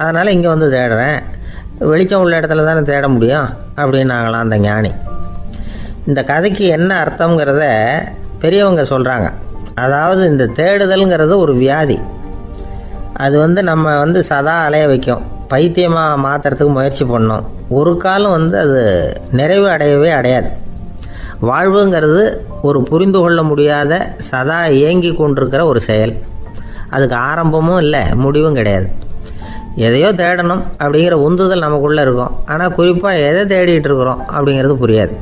அதனால் இங்கே வந்து தேடுறேன், வெளிச்சம் உள்ள இடத்துல தானே தேட முடியும் அப்படின்னாங்களாம் அந்த ஞானி. இந்த கதைக்கு என்ன அர்த்தங்கிறத பெரியவங்க சொல்கிறாங்க. அதாவது இந்த தேடுதல்ங்கிறது ஒரு வியாதி. அது நம்ம சதா அலைய வைக்கும், பைத்தியமாக மாற்றுறதுக்கு முயற்சி பண்ணோம். ஒரு காலம் அது நிறைவு அடையவே அடையாது. வாழ்வுங்கிறது ஒரு புரிந்து கொள்ள முடியாத சதா இயங்கி கொண்டிருக்கிற ஒரு செயல். அதுக்கு ஆரம்பமும் இல்லை, முடிவும் கிடையாது. எதையோ தேடணும் அப்படிங்கிற உந்துதல் நமக்குள்ளே இருக்கும், ஆனால் குறிப்பாக எதை தேடிட்டு இருக்கிறோம் அப்படிங்கிறது புரியாது.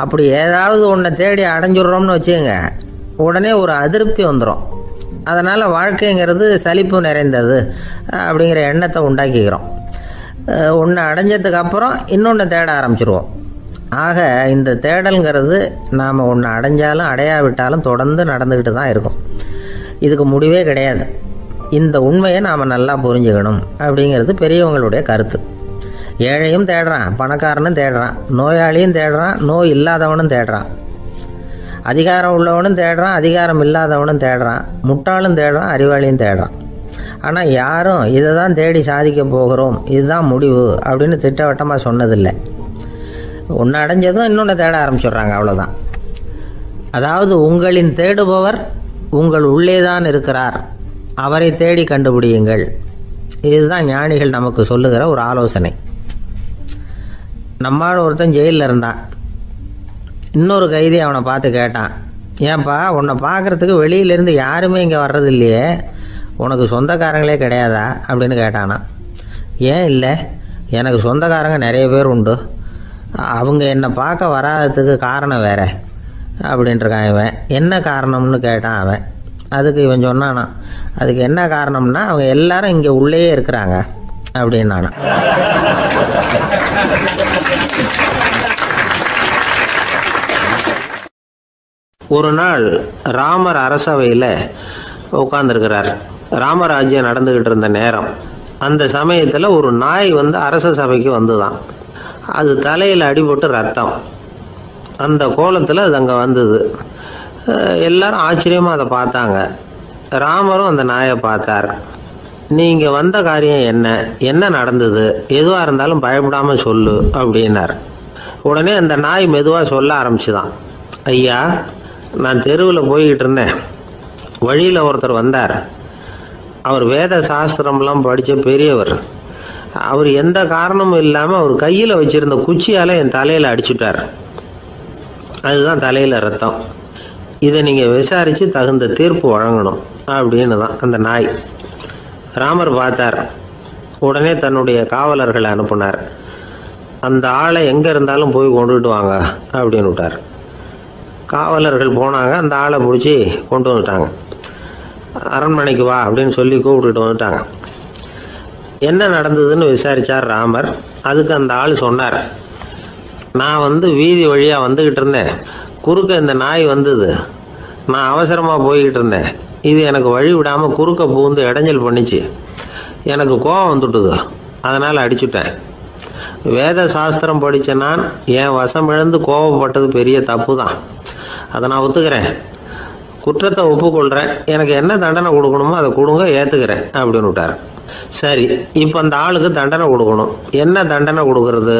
அப்படி ஏதாவது ஒன்றை தேடி அடைஞ்சிடுறோம்னு வச்சுக்கோங்க, உடனே ஒரு அதிருப்தி வந்துடும். அதனால் வாழ்க்கைங்கிறது சலிப்பு நிறைந்தது அப்படிங்கிற எண்ணத்தை உண்டாக்கிக்கிறோம். ஒன்று அடைஞ்சதுக்கு அப்புறம் இன்னொன்று தேட ஆரம்பிச்சிருவோம். ஆக இந்த தேடல்ங்கிறது நாம் ஒன்று அடைஞ்சாலும் அடையாவிட்டாலும் தொடர்ந்து நடந்துக்கிட்டு தான் இருக்கும். இதுக்கு முடிவே கிடையாது. இந்த உண்மையை நாம் நல்லா புரிஞ்சுக்கணும் அப்படிங்கிறது பெரியவங்களுடைய கருத்து. ஏழையும் தேடுறான், பணக்காரனும் தேடுறான், நோயாளியும் தேடுறான், நோய் இல்லாதவனும் தேடுறான், அதிகாரம் உள்ளவனும் தேடுறான், அதிகாரம் இல்லாதவனும் தேடுறான், முட்டாளும் தேடுறான், அறிவாளியும் தேடுறான். ஆனால் யாரும் இதை தான் தேடி சாதிக்க போகிறோம், இதுதான் முடிவு அப்படின்னு திட்டவட்டமாக சொன்னதில்லை. ஒன்று அடைஞ்சதும் இன்னொன்று தேட ஆரம்பிச்சிடுறாங்க, அவ்வளோதான். அதாவது உங்களின் தேடுபவர் உங்கள் உள்ளே தான் இருக்கிறார், அவரை தேடி கண்டுபிடியுங்கள். இதுதான் ஞானிகள் நமக்கு சொல்லுகிற ஒரு ஆலோசனை. நம்மால் ஒருத்தன் ஜெயிலில் இருந்தான். இன்னொரு கைதி அவனை பார்த்து கேட்டான், ஏன்பா உன்னை பார்க்குறதுக்கு வெளியிலேருந்து யாருமே இங்கே வர்றது இல்லையே, உனக்கு சொந்தக்காரங்களே கிடையாதா அப்படின்னு கேட்டானா. ஏன் இல்லை, எனக்கு சொந்தக்காரங்க நிறைய பேர் உண்டு, அவங்க என்னை பார்க்க வராததுக்கு காரணம் வேற அப்படின்ட்டுருக்கான் இவன். என்ன காரணம்னு கேட்டான் அவன். அதுக்கு இவன் சொன்னானா, அதுக்கு என்ன காரணம்னா அவங்க எல்லாரும் இங்கே உள்ளேயே இருக்கிறாங்க அப்படின்னானா. ஒரு நாள் ராமர் அரசவையில் உட்கார்ந்துருக்கிறார். ராமராஜ்யம் நடந்துக்கிட்டு இருந்த நேரம். அந்த சமயத்தில் ஒரு நாய் அரச சபைக்கு வந்துதான். அது தலையில் அடிபட்டு ரத்தம். அந்த கோலத்தில் அது அங்கே வந்தது. எல்லாரும் ஆச்சரியமாக அதை பார்த்தாங்க. ராமரும் அந்த நாயை பார்த்தார். நீங்கள் வந்த காரியம் என்ன, என்ன நடந்தது, எதுவாக இருந்தாலும் பயப்படாமல் சொல்லு அப்படின்னார். உடனே அந்த நாய் மெதுவாக சொல்ல ஆரம்பிச்சுதான். ஐயா, நான் தெருவில் போய்கிட்டு இருந்தேன். வழியில் ஒருத்தர் வந்தார். அவர் வேத சாஸ்திரம்லாம் படித்த பெரியவர். அவர் எந்த காரணமும் இல்லாமல் அவர் கையில் வச்சுருந்த குச்சியால் என் தலையில் அடிச்சுட்டார். அதுதான் தலையில் ரத்தம். இதை நீங்கள் விசாரித்து தகுந்த தீர்ப்பு வழங்கணும் அப்படின்னு தான் அந்த நாய். ராமர் பார்த்தார். உடனே தன்னுடைய காவலர்களை அனுப்புனார். அந்த ஆளை எங்கே இருந்தாலும் போய் கொண்டுகிட்டு வாங்க அப்படின்னு விட்டார். காவலர்கள் போனாங்க. அந்த ஆளை பிடிச்சி கொண்டு வந்துட்டாங்க. அரண்மனைக்கு வா அப்படின்னு சொல்லி கூப்பிட்டுட்டு வந்துட்டாங்க. என்ன நடந்ததுன்னு விசாரித்தார் ராமர். அதுக்கு அந்த ஆள் சொன்னார், நான் வீதி வழியாக வந்துக்கிட்டு இருந்தேன். குறுக்க இந்த நாய் வந்தது. நான் அவசரமாக போய்கிட்டு இருந்தேன். இது எனக்கு வழி விடாமல் குறுக்க பூந்து இடைஞ்சல் பண்ணிச்சு. எனக்கு கோபம் வந்துட்டுது. அதனால் அடிச்சுட்டேன். வேத சாஸ்திரம் படித்த நான் என் வசம் இழந்து கோபப்பட்டது பெரிய தப்பு தான். அதை நான் ஒத்துக்கிறேன். குற்றத்தை ஒப்புக்கொள்கிறேன். எனக்கு என்ன தண்டனை கொடுக்கணுமோ அதை கொடுங்க, ஏற்றுக்கிறேன் அப்படின்னு விட்டார். சரி, இப்போ அந்த ஆளுக்கு தண்டனை கொடுக்கணும். என்ன தண்டனை கொடுக்கறது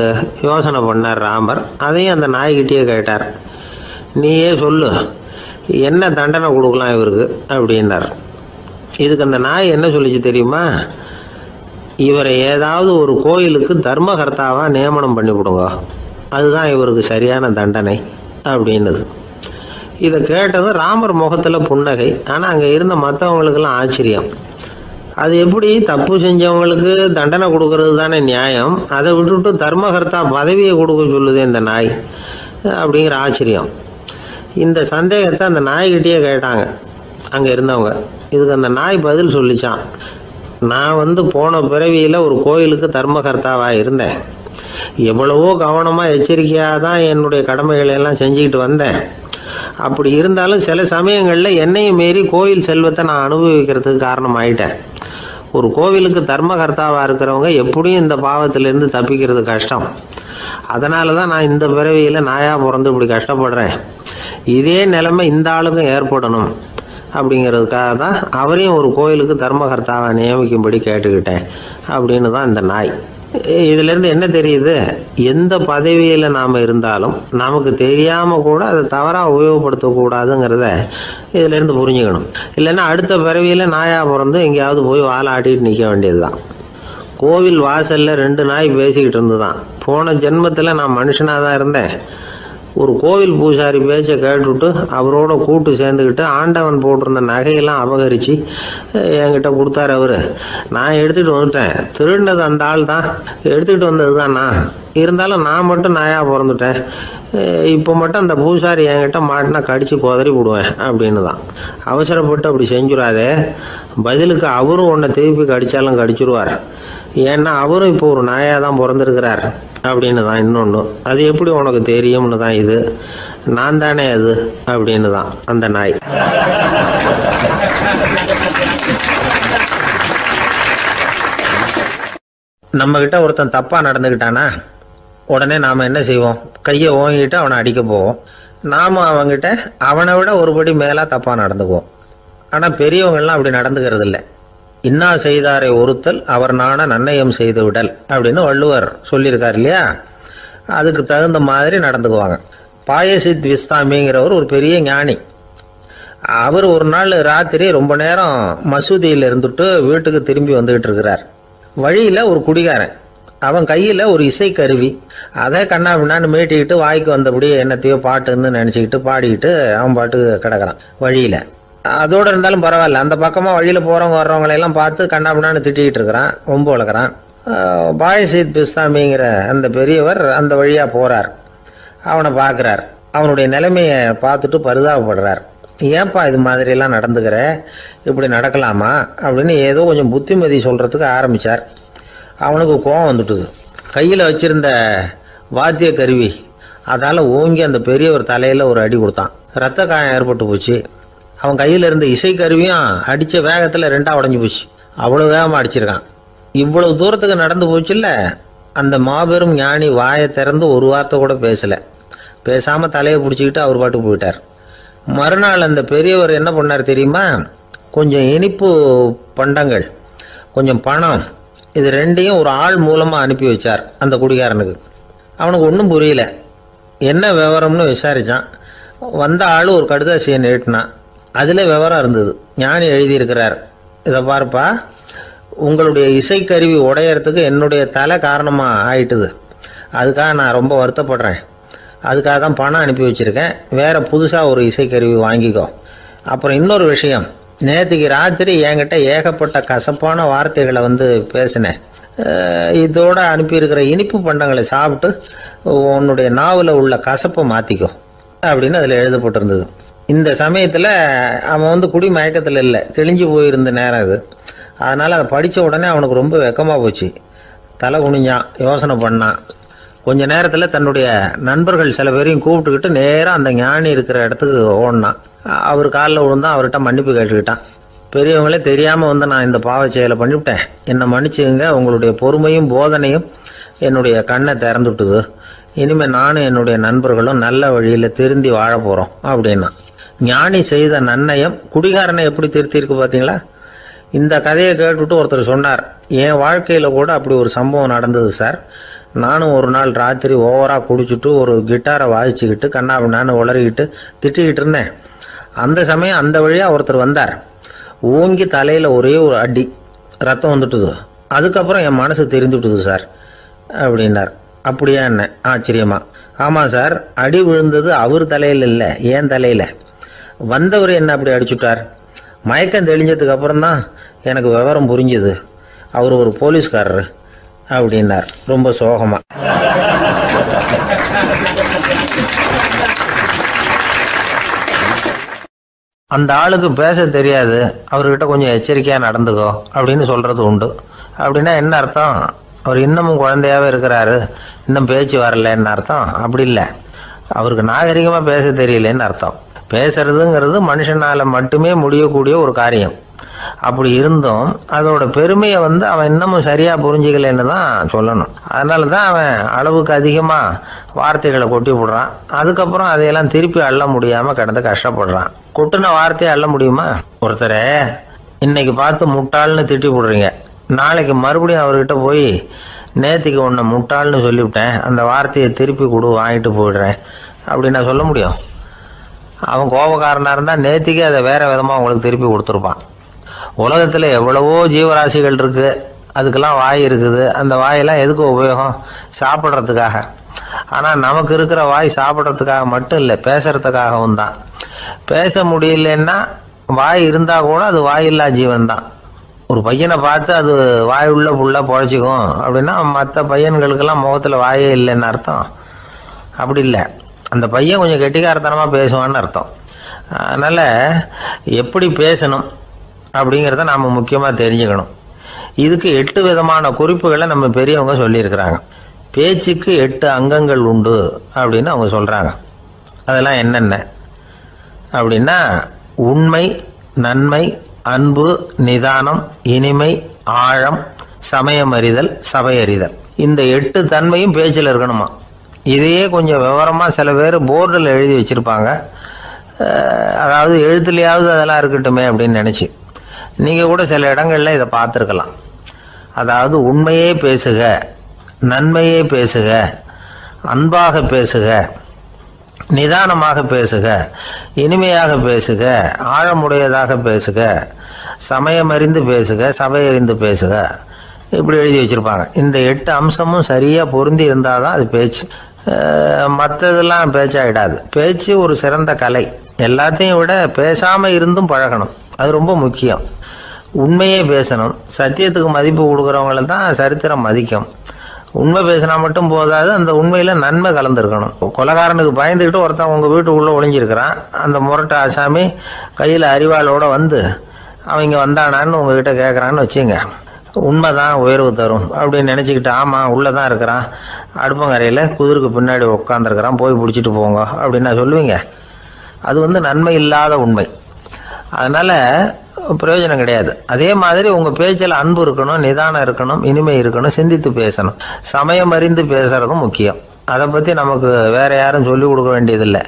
யோசனை பண்ணார் ராமர். அதையும் அந்த நாய்கிட்டே கேட்டார். நீயே சொல்லு, என்ன தண்டனை கொடுக்கலாம் இவருக்கு அப்படின்னார். இதுக்கு அந்த நாய் என்ன சொல்லிச்சு தெரியுமா? இவரை ஏதாவது ஒரு கோயிலுக்கு தர்மகர்த்தாவாக நியமனம் பண்ணிவிடுங்க, அதுதான் இவருக்கு சரியான தண்டனை அப்படின்னுது. இதை கேட்டதும் ராமர் முகத்தில் புன்னகை. ஆனால் அங்கே இருந்த மற்றவங்களுக்கெல்லாம் ஆச்சரியம். அது எப்படி, தப்பு செஞ்சவங்களுக்கு தண்டனை கொடுக்கறது தானே நியாயம், அதை விட்டுவிட்டு தர்மகர்த்தா பதவியை கொடுக்க சொல்லுது இந்த நாய் அப்படிங்கிற ஆச்சரியம். இந்த சந்தேகத்தை அந்த நாய்கிட்டே கேட்டாங்க அங்கே இருந்தவங்க. இதுக்கு அந்த நாய் பதில் சொல்லிச்சான். நான் போன பிறவியில் ஒரு கோயிலுக்கு தர்மகர்த்தாவாக இருந்தேன். எவ்வளவோ கவனமாக எச்சரிக்கையாக தான் என்னுடைய கடமைகளை எல்லாம் செஞ்சுக்கிட்டு வந்தேன். அப்படி இருந்தாலும் சில சமயங்களில் என்னையும் மீறி கோயில் செல்வத்தை நான் அனுபவிக்கிறதுக்கு காரணம் ஆயிட்டேன். ஒரு கோவிலுக்கு தர்மகர்த்தாவாக இருக்கிறவங்க எப்படியும் இந்த பாவத்திலேருந்து தப்பிக்கிறது கஷ்டம். அதனால தான் நான் இந்த பிறவியில் நாயாக பிறந்து இப்படி கஷ்டப்படுறேன். இதே நிலைமை இந்த ஆளுக்கும் ஏற்படணும் அப்படிங்கிறதுக்காக தான் அவரையும் ஒரு கோயிலுக்கு தர்மகர்த்தாவை நியமிக்கும்படி கேட்டுக்கிட்டேன் அப்படின்னு தான் இந்த நாய். இதிலேருந்து என்ன தெரியுது? எந்த பதவியில் நாம் இருந்தாலும் நமக்கு தெரியாமல் கூட அதை தவறாக உபயோகப்படுத்தக்கூடாதுங்கிறத இதிலேருந்து புரிஞ்சுக்கணும். இல்லைன்னா அடுத்த பிறவியில் நாயாக பிறந்து எங்கேயாவது போய் வாழை ஆட்டிகிட்டு நிற்க வேண்டியது தான். கோவில் வாசலில் 2 நாய் பேசிக்கிட்டு இருந்துதான். போன ஜென்மத்தில் நான் மனுஷனாக தான் இருந்தேன். ஒரு கோவில் பூசாரி பேச்சை கேட்டுவிட்டு அவரோட கூட்டு சேர்ந்துக்கிட்டு ஆண்டவன் போட்டிருந்த நகையெல்லாம் அபகரித்து என்கிட்ட கொடுத்தாரு அவர். நான் எடுத்துகிட்டு வந்துட்டேன். திருடினது அந்த ஆள் தான், எடுத்துக்கிட்டு வந்தது தான் நான். இருந்தாலும் நான் மட்டும் நாயாக பிறந்துட்டேன். இப்போ மட்டும் அந்த பூசாரி என்கிட்ட மாட்டினா கடிச்சு குதறி விடுவேன் அப்படின்னு தான். அவசரப்பட்டு அப்படி செஞ்சுடாதே, பதிலுக்கு அவரும் உன்னை திருப்பி கடிச்சாலும் கடிச்சிருவார். ஏன்னா அவரும் இப்போ ஒரு நாயாக தான் பிறந்திருக்கிறார் அப்படின்னு தான் இன்னொன்று. அது எப்படி உனக்கு தெரியும்னு தான் இது. நான் தானே அது அப்படின்னு தான் அந்த நாய். நம்ம கிட்ட ஒருத்தன் தப்பா நடந்துக்கிட்டானா உடனே நாம என்ன செய்வோம்? கையை ஓங்கிட்டு அவனை அடிக்க போவோம். நாம அவங்கிட்ட அவனை விட ஒருபடி மேலா தப்பா நடந்துக்குவோம். ஆனா பெரியவங்கெல்லாம் அப்படி நடந்துக்கிறது இல்லை. இன்னா செய்தாரை ஒருத்தல் அவர் நாண நன்னயம் செய்து விடல் அப்படின்னு வள்ளுவர் சொல்லியிருக்காரு இல்லையா? அதுக்கு தகுந்த மாதிரி நடந்துக்குவாங்க. பாயசித் விஸ்தாமிங்கிறவர் ஒரு பெரிய ஞானி. அவர் ஒரு நாள் ராத்திரி ரொம்ப நேரம் மசூதியில் இருந்துட்டு வீட்டுக்கு திரும்பி வந்துகிட்டு இருக்கிறார். வழியில ஒரு குடிகாரன், அவன் கையில ஒரு இசைக்கருவி, அதை கண்ணா பின்னான்னு மீட்டிக்கிட்டு வாய்க்கு வந்தபடி என்னத்தையோ பாட்டுன்னு நினைச்சுக்கிட்டு பாடிக்கிட்டு அவன் பாட்டுக்கு கிடக்குறான் வழியில. அதோடு இருந்தாலும் பரவாயில்ல, அந்த பக்கமா வழியில போறவங்க வர்றவங்களையெல்லாம் பார்த்து கண்ணா பின்னான்னு திட்டிக்கிட்டு இருக்கிறான், ரொம்ப வளர்க்குறான். பாயசீத் பிஸ்தாமிங்கிற அந்த பெரியவர் அந்த வழியா போறார். அவனை பார்க்குறார். அவனுடைய நிலைமையை பார்த்துட்டு பரிதாபப்படுறார். ஏன்பா இது மாதிரிலாம் நடந்துக்கிற, இப்படி நடக்கலாமா அப்படின்னு ஏதோ கொஞ்சம் புத்திமதி சொல்றதுக்கு ஆரம்பிச்சார். அவனுக்கு கோபம் வந்துட்டுது. கையில் வச்சிருந்த வாத்திய கருவி அதால் ஓங்கி அந்த பெரியவர் தலையில் ஒரு அடி கொடுத்தான். ரத்த காயம் ஏற்பட்டு போச்சு. அவன் கையில் இருந்த இசைக்கருவியும் அடித்த வேகத்தில் ரெண்டாக உடஞ்சி போச்சு. அவ்வளோ வேகமாக அடிச்சிருக்கான். இவ்வளவு தூரத்துக்கு நடந்து போச்சுல்ல, அந்த மாபெரும் ஞானி வாயை திறந்து ஒரு வார்த்தை கூட பேசலை. பேசாமல் தலையை பிடிச்சிக்கிட்டு அவர் பாட்டுக்கு போயிட்டார். மறுநாள் அந்த பெரியவர் என்ன பண்ணார் தெரியுமா? கொஞ்சம் இனிப்பு பண்டங்கள், கொஞ்சம் பணம், இது ரெண்டையும் ஒரு ஆள் மூலமாக அனுப்பி வச்சார் அந்த குடிகாரனுக்கு. அவனுக்கு ஒன்றும் புரியல. என்ன விவரம்னு விசாரித்தான். வந்த ஆள் ஒரு கடுதாசியை நீட்டினான். அதில் விவரம் இருந்தது. ஞானி எழுதியிருக்கிறார், இதை பார்ப்பா, உங்களுடைய இசைக்கருவி உடையறதுக்கு என்னுடைய தலை காரணமாக ஆயிட்டுது. அதுக்காக நான் ரொம்ப வருத்தப்படுறேன். அதுக்காக தான் பணம் அனுப்பி வச்சுருக்கேன். வேறு புதுசாக ஒரு இசைக்கருவி வாங்கிக்கோ. அப்புறம் இன்னொரு விஷயம், நேற்றுக்கு ராத்திரி என்கிட்ட ஏகப்பட்ட கசப்பான வார்த்தைகளை பேசினேன். இதோடு அனுப்பியிருக்கிற இனிப்பு பண்டங்களை சாப்பிட்டு உன்னுடைய நாவில் உள்ள கசப்பை மாற்றிக்கோ அப்படின்னு அதில் எழுதப்பட்டிருந்தது. இந்த சமயத்தில் அவன் குடி மயக்கத்தில் இல்லை, தெளிஞ்சு போயிருந்த நேரம் இது. அதனால் அதை படித்த உடனே அவனுக்கு ரொம்ப வெக்கமாக போச்சு. தலை குனிஞ்சான், யோசனை பண்ணான். கொஞ்ச நேரத்தில் தன்னுடைய நண்பர்கள் சில பேரையும் கூப்பிட்டுக்கிட்டு நேராக அந்த ஞானி இருக்கிற இடத்துக்கு ஓடினான். அவர் காலில் விழுந்தான். அவர்கிட்ட மன்னிப்பு கேட்டுக்கிட்டான். பெரியவங்களே தெரியாமல் நான் இந்த பாவ செயலை பண்ணிவிட்டேன், என்னை மன்னிச்சுங்க. உங்களுடைய பொறுமையும் போதனையும் என்னுடைய கண்ணை திறந்துட்டுது. இனிமேல் நானும் என்னுடைய நண்பர்களும் நல்ல வழியில் திருந்தி வாழ போகிறோம் அப்படின்னா. ஞானி செய்த நன்னயம் குடிகாரனை எப்படி திருத்திருக்கு பார்த்தீங்களா? இந்த கதையை கேட்டுவிட்டு ஒருத்தர் சொன்னார், என் வாழ்க்கையில் கூட அப்படி ஒரு சம்பவம் நடந்தது சார். நானும் ஒரு நாள் ராத்திரி ஓவராக குடிச்சிட்டு ஒரு கிட்டாரை வாசிச்சுக்கிட்டு கண்ணாபின்னான்னு உளறிக்கிட்டு திட்டிக்கிட்டு இருந்தேன். அந்த சமயம் அந்த வழியாக ஒருத்தர் வந்தார். ஓங்கி தலையில் ஒரே ஒரு அடி, ரத்தம் வந்துட்டுது. அதுக்கப்புறம் என் மனசு தெரிஞ்சுட்டுது சார் அப்படின்னார். அப்படியா என்ன ஆச்சரியமா? ஆமாம் சார், அடி விழுந்தது அவர் தலையில் இல்லை, என் தலையில். வந்தவர் என்ன அப்படி அடிச்சுட்டார். மயக்கம் தெளிஞ்சதுக்கு அப்புறம் தான் எனக்கு விவரம் புரிஞ்சுது. அவர் ஒரு போலீஸ்காரர் அப்படின்னார் ரொம்ப சோகமா. அந்த ஆளுக்கு பேச தெரியாது, அவர்கிட்ட கொஞ்சம் எச்சரிக்கையாக நடந்துக்கோ அப்படின்னு சொல்கிறது உண்டு. அப்படின்னா என்ன அர்த்தம்? அவர் இன்னமும் குழந்தையாகவே இருக்கிறாரு, இன்னும் பேச்சு வரலன்னு அர்த்தம்? அப்படி இல்லை, அவருக்கு நாகரிகமாக பேச தெரியலன்னு அர்த்தம். பேசுறதுங்கிறது மனுஷனால் மட்டுமே முடியக்கூடிய ஒரு காரியம். அப்படி இருந்தும் அதோட பெருமையை அவன் இன்னமும் சரியாக புரிஞ்சிக்கலன்னு தான் சொல்லணும். அதனால தான் அவன் அளவுக்கு அதிகமாக வார்த்தைகளை கொட்டி விடுறான். அதுக்கப்புறம் அதையெல்லாம் திருப்பி அள்ள முடியாமல் கிடந்து கஷ்டப்படுறான். கொட்டின வார்த்தையை அள்ள முடியுமா? ஒருத்தரை இன்னைக்கு பார்த்து முட்டாள்னு திட்டி விடுறீங்க, நாளைக்கு மறுபடியும் அவர்கிட்ட போய் நேற்றுக்கு உன்னை முட்டாள்னு சொல்லிவிட்டேன், அந்த வார்த்தையை திருப்பி கொடு, வாங்கிட்டு போயிடுறேன் அப்படின்னு நான் சொல்ல முடியும்? அவன் கோபக்காரனாக இருந்தால் நேற்றுக்கே அதை வேறு விதமாக உங்களுக்கு திருப்பி கொடுத்துருப்பான். உலகத்தில் எவ்வளவோ ஜீவராசிகள் இருக்குது, அதுக்கெல்லாம் வாய் இருக்குது. அந்த வாயெல்லாம் எதுக்கு உபயோகம்? சாப்பிட்றதுக்காக. ஆனால் நமக்கு இருக்கிற வாய் சாப்பிட்றதுக்காக மட்டும் இல்லை, பேசுறதுக்காகவும் தான். பேச முடியலன்னா வாய் இருந்தால் கூட அது வாயில்லா ஜீவன் தான். ஒரு பையனை பார்த்து அது வாய் உள்ள புள்ள பொழைச்சிக்கும் அப்படின்னா மற்ற பையன்களுக்கெல்லாம் முகத்தில் வாயே இல்லைன்னு அர்த்தம்? அப்படி இல்லை. அந்த பையன் கொஞ்சம் கெட்டிக்காரத்தனமாக பேசுவான்னு அர்த்தம். அதனால் எப்படி பேசணும் அப்படிங்கிறத நாம் முக்கியமாக தெரிஞ்சுக்கணும். இதுக்கு 8 விதமான குறிப்புகளை நம்ம பெரியவங்க சொல்லியிருக்கிறாங்க. பேச்சுக்கு 8 அங்கங்கள் உண்டு அப்படின்னு அவங்க சொல்கிறாங்க. அதெல்லாம் என்னென்ன அப்படின்னா, உண்மை, நன்மை, அன்பு, நிதானம், இனிமை, ஆழம், சமயமறிதல், சபையறிதல். இந்த 8 தன்மையும் பேச்சில் இருக்கணுமா. இதையே கொஞ்சம் விவரமாக சில பேர் போர்டில் எழுதி வச்சுருப்பாங்க. அதாவது எழுத்துலையாவது அதெல்லாம் இருக்கட்டுமே அப்படின்னு நினச்சி நீங்கள் கூட சில இடங்களில் இதை பார்த்துருக்கலாம். அதாவது உண்மையே பேசுக, நன்மையே பேசுக, அன்பாக பேசுக, நிதானமாக பேசுக, இனிமையாக பேசுக, ஆழமுடையதாக பேசுக, சமயமறிந்து பேசுக, சபையறிந்து பேசுக, இப்படி எழுதி வச்சுருப்பாங்க. இந்த 8 அம்சமும் சரியாக பொருந்தி இருந்தால் தான் அது பேச்சு. மற்றதெல்லாம் பேச்சாகிடாது. பேச்சு ஒரு சிறந்த கலை. எல்லாத்தையும் விட பேசாமல் இருந்தும் பழகணும், அது ரொம்ப முக்கியம். உண்மையே பேசணும். சத்தியத்துக்கு மதிப்பு கொடுக்குறவங்கள தான் சரித்திரம் மதிக்கும். உண்மை பேசினா மட்டும் போதாது, அந்த உண்மையில் நன்மை கலந்துருக்கணும். கொலைகாரனுக்கு பயந்துக்கிட்டு ஒருத்தன் உங்கள் வீட்டுக்குள்ளே ஒளிஞ்சிருக்கிறான். அந்த முரட்டு ஆசாமி கையில் அறிவாளோடு வந்து அவங்க வந்தானான்னு உங்ககிட்ட கேட்குறான்னு வச்சுங்க. உண்மைதான் உயர்வு தரும் அப்படின்னு நினச்சிக்கிட்டு, ஆமாம் உள்ளே தான் இருக்கிறான், அடுப்பங்கரையில் குதிருக்கு பின்னாடி உட்காந்துருக்கிறான், போய் பிடிச்சிட்டு போங்க அப்படின்னு நான் சொல்லுவீங்க. அது நன்மை இல்லாத உண்மை. அதனால் பிரயோஜனம் கிடையாது. அதே மாதிரி உங்கள் பேச்சில் அன்பு இருக்கணும், நிதானம் இருக்கணும், இனிமை இருக்கணும், சிந்தித்து பேசணும், சமயம் அறிந்து பேசுகிறதும் முக்கியம். அதை பற்றி நமக்கு வேறு யாரும் சொல்லிக் கொடுக்க வேண்டியதில்லை.